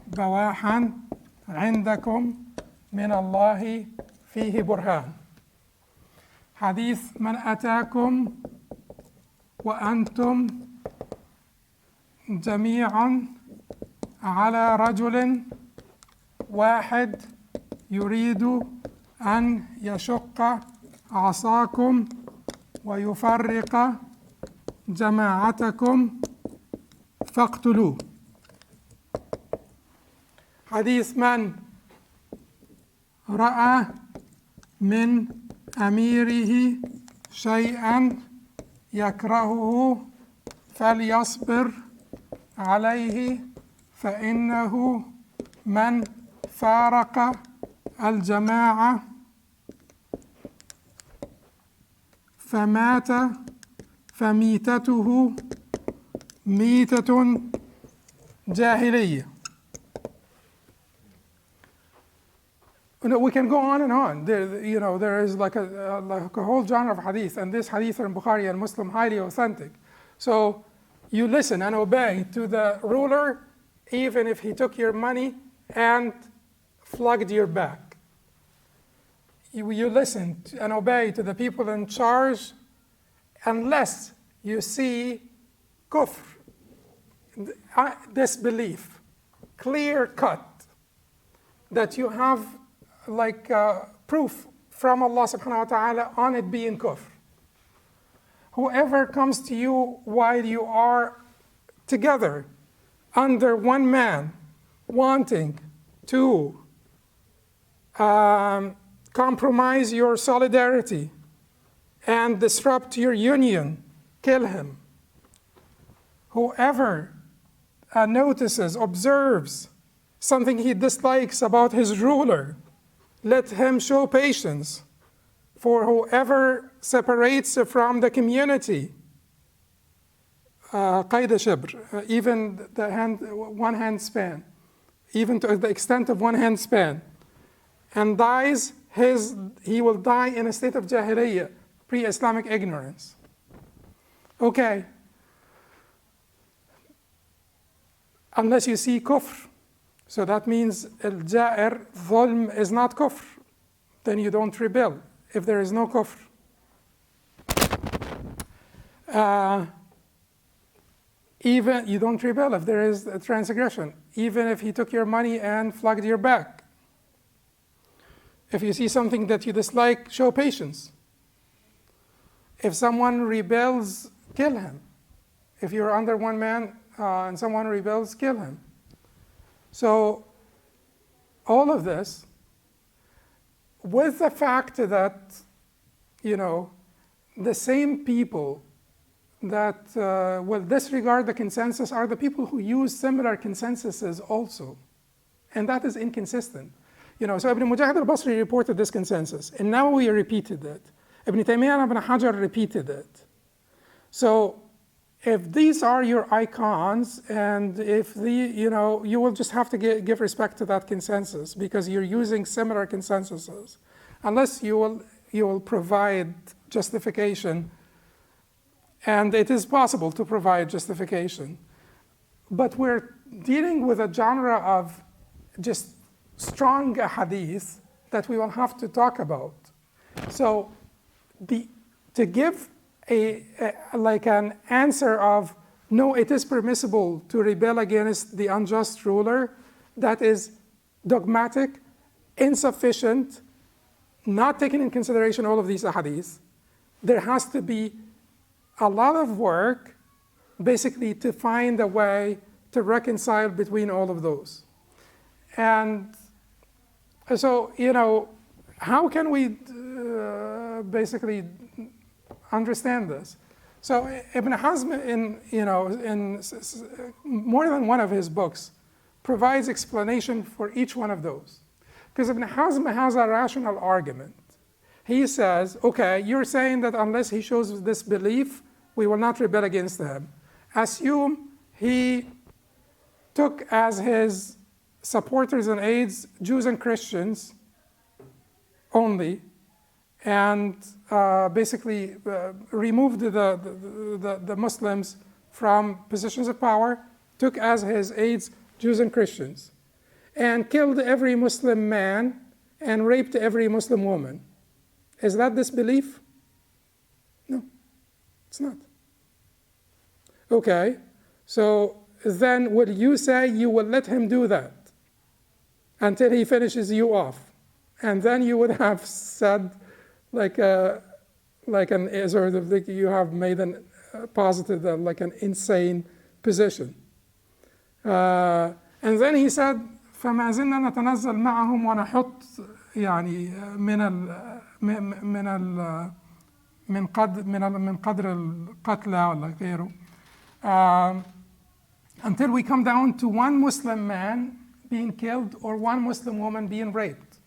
Speaker 1: بواحا عندكم من الله فيه برهان. حديث من أتاكم وأنتم جميعا على رجل واحد يريد أن يشق عصاكم ويفرق جماعتكم فاقتلوه. حديث من رأى من أميره شيئا يكرهه فليصبر عليه فإنه من فارق الجماعة فمات فميتته ميتة جاهلية. We can go on and on. There is like a whole genre of hadith, and this hadith in Bukhari and Muslim highly authentic. So you listen and obey to the ruler, even if he took your money and flogged your back. You listen and obey to the people in charge, unless you see kufr, disbelief, clear cut, that you have like proof from Allah subhanahu wa ta'ala on it being kufr. Whoever comes to you while you are together under one man, wanting to compromise your solidarity and disrupt your union, kill him. Whoever notices, observes something he dislikes about his ruler, let him show patience. For whoever separates from the community, قيد شبر, even the one hand span, even to the extent of one hand span, and dies, he will die in a state of jahiliyyah, pre-Islamic ignorance. Okay. Unless you see kufr. So that means al-ja'ir, dhulm is not kufr. Then you don't rebel if there is no kufr. Even you don't rebel if there is a transgression, even if he took your money and flogged your back. If you see something that you dislike, show patience. If someone rebels, kill him. If you're under one man and someone rebels, kill him. So all of this, with the fact that, the same people that will disregard the consensus are the people who use similar consensuses also. And that is inconsistent. So Ibn Mujahid al-Basri reported this consensus, and Nawawi repeated it. Ibn Taymiyyah and Ibn Hajar repeated it. So if these are your icons, and if you will just have to give respect to that consensus because you're using similar consensuses, unless you will provide justification, and it is possible to provide justification. But we're dealing with a genre of just strong hadith that we will have to talk about. So to give an answer of no, it is permissible to rebel against the unjust ruler, that is dogmatic, insufficient, not taking in consideration all of these ahadith. There has to be a lot of work basically to find a way to reconcile between all of those. And so, how can we basically understand this? So Ibn Hazm, in more than one of his books, provides explanation for each one of those. Because Ibn Hazm has a rational argument. He says, okay, you're saying that unless he shows this belief, we will not rebel against him. Assume he took as his supporters and aides Jews and Christians only, and basically removed the Muslims from positions of power, took as his aides Jews and Christians, and killed every Muslim man and raped every Muslim woman. Is that disbelief? No, it's not. Okay, so then will you say you will let him do that until he finishes you off? And then you would have said, like an sort of, like you have made an posited like an insane position. And then he said, فما زلنا نتنزل معهم ونحط يعني من قدر القتلى ولا غيره, until we come down to one Muslim man being killed or one Muslim woman being raped.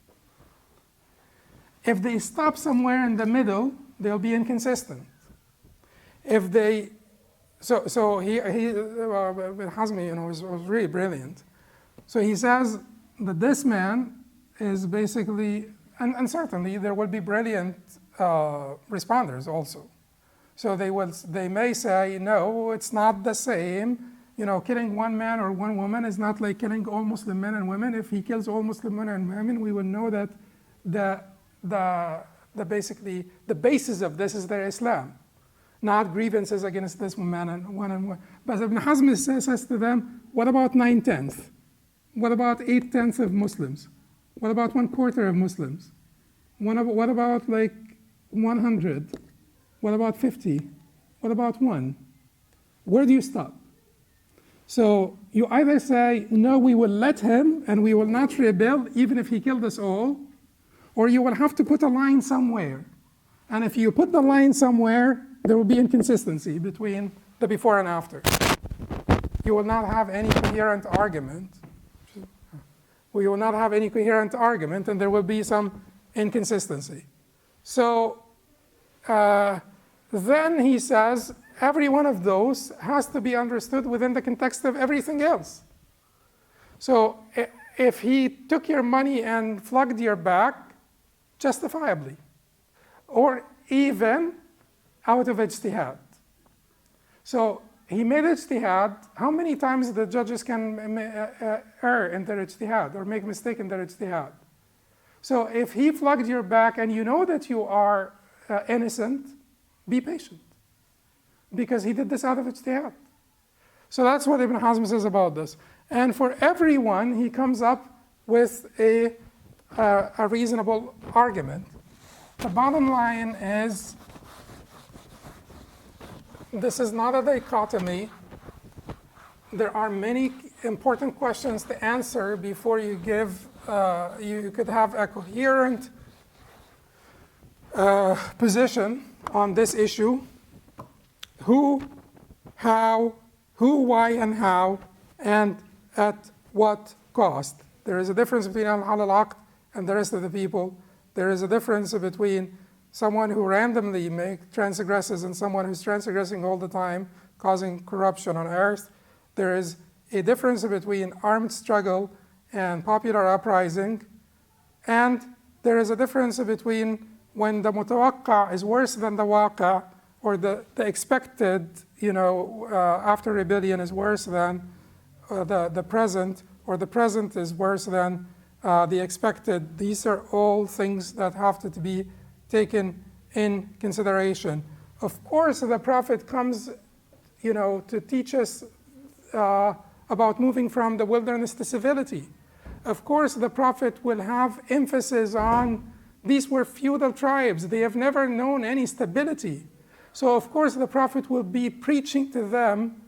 Speaker 1: If they stop somewhere in the middle, they'll be inconsistent. If they, so he Hazmi, was really brilliant. So he says that this man is basically, and certainly there will be brilliant responders also. So they may say, no, it's not the same. Killing one man or one woman is not like killing all Muslim men and women. If he kills all Muslim men and women, we will know that basically the basis of this is their Islam, not grievances against this man and one. But Ibn Hazm says to them, what about 9/10? What about 8/10 of Muslims? What about 1/4 of Muslims? What about like 100? What about 50? What about 1? Where do you stop? So you either say, no, we will let him and we will not rebel even if he killed us all, or you will have to put a line somewhere. And if you put the line somewhere, there will be inconsistency between the before and after. You will not have any coherent argument. We will not have any coherent argument, and there will be some inconsistency. So then he says, every one of those has to be understood within the context of everything else. So if he took your money and flogged your back, justifiably, or even out of ijtihad. So he made ijtihad. How many times the judges can err in their ijtihad or make mistake in their ijtihad? So if he flogged your back and you know that you are innocent, be patient, because he did this out of ijtihad. So that's what Ibn Hazm says about this. And for everyone, he comes up with a reasonable argument. The bottom line is, this is not a dichotomy. There are many important questions to answer before you give, you could have a coherent position on this issue. Who, how, who, why, and how, and at what cost. There is a difference between al-Haq and the rest of the people. There is a difference between someone who randomly transgresses and someone who's transgressing all the time, causing corruption on earth. There is a difference between armed struggle and popular uprising. And there is a difference between when the mutawaqqa is worse than the waqa, or the expected, after rebellion is worse than the present, or the present is worse than the expected. These are all things that have to be taken in consideration. Of course, the Prophet comes, to teach us about moving from the wilderness to civility. Of course, the Prophet will have emphasis on these were feudal tribes. They have never known any stability. So, of course, the Prophet will be preaching to them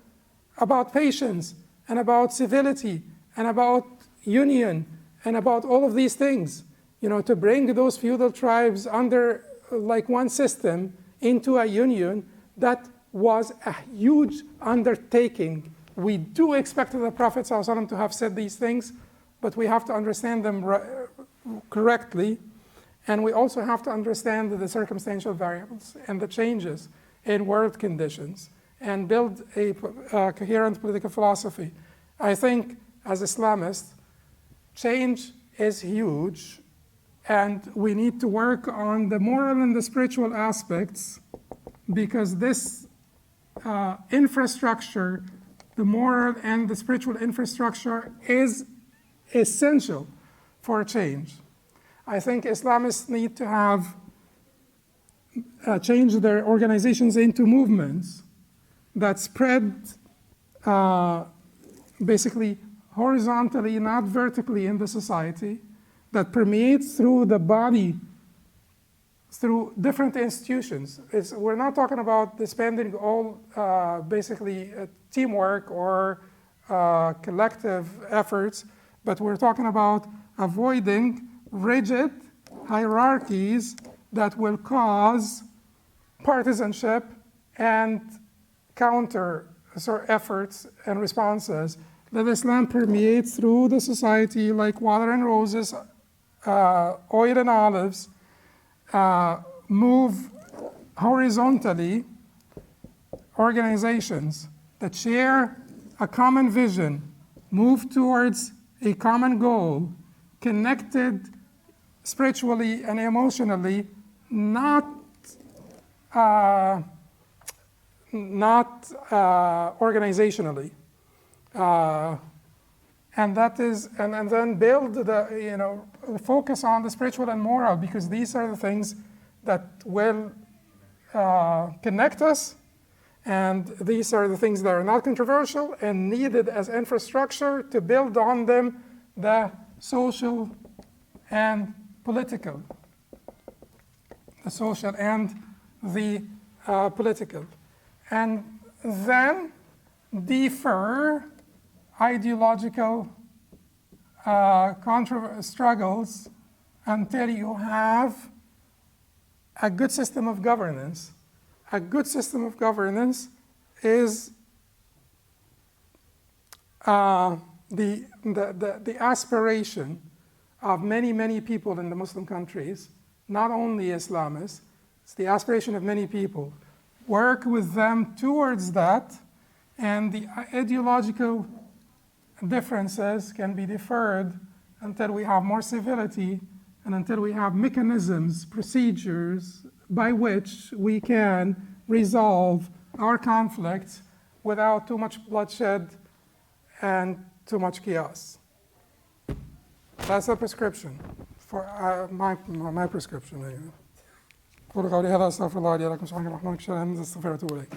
Speaker 1: about patience and about civility and about union and about all of these things, to bring those feudal tribes under like one system into a union. That was a huge undertaking. We do expect the Prophet ﷺ to have said these things, but we have to understand them correctly. And we also have to understand the circumstantial variables and the changes in world conditions and build a coherent political philosophy. I think as Islamists, change is huge, and we need to work on the moral and the spiritual aspects, because this infrastructure, the moral and the spiritual infrastructure, is essential for change. I think Islamists need to have change their organizations into movements that spread basically horizontally, not vertically in the society, that permeates through the body, through different institutions. We're not talking about disbanding all basically teamwork or collective efforts, but we're talking about avoiding rigid hierarchies that will cause partisanship and counter efforts and responses. Let Islam permeate through the society like water and roses, oil and olives, move horizontally organizations that share a common vision, move towards a common goal, connected spiritually and emotionally, not organizationally. And that is, and then build the, focus on the spiritual and moral, because these are the things that will connect us, and these are the things that are not controversial and needed as infrastructure to build on them the social and political. The social and the political. And then defer ideological struggles until you have a good system of governance. A good system of governance is the aspiration of many, many people in the Muslim countries, not only Islamists. It's the aspiration of many people. Work with them towards that, and the ideological differences can be deferred until we have more civility and until we have mechanisms, procedures by which we can resolve our conflicts without too much bloodshed and too much chaos. That's the prescription for my prescription. قولوا قولي هذا استغفر الله لي ولكم سبحانك اللهم وبحمدك اشهد ان لا اله الا انت استغفرك واتوب اليك.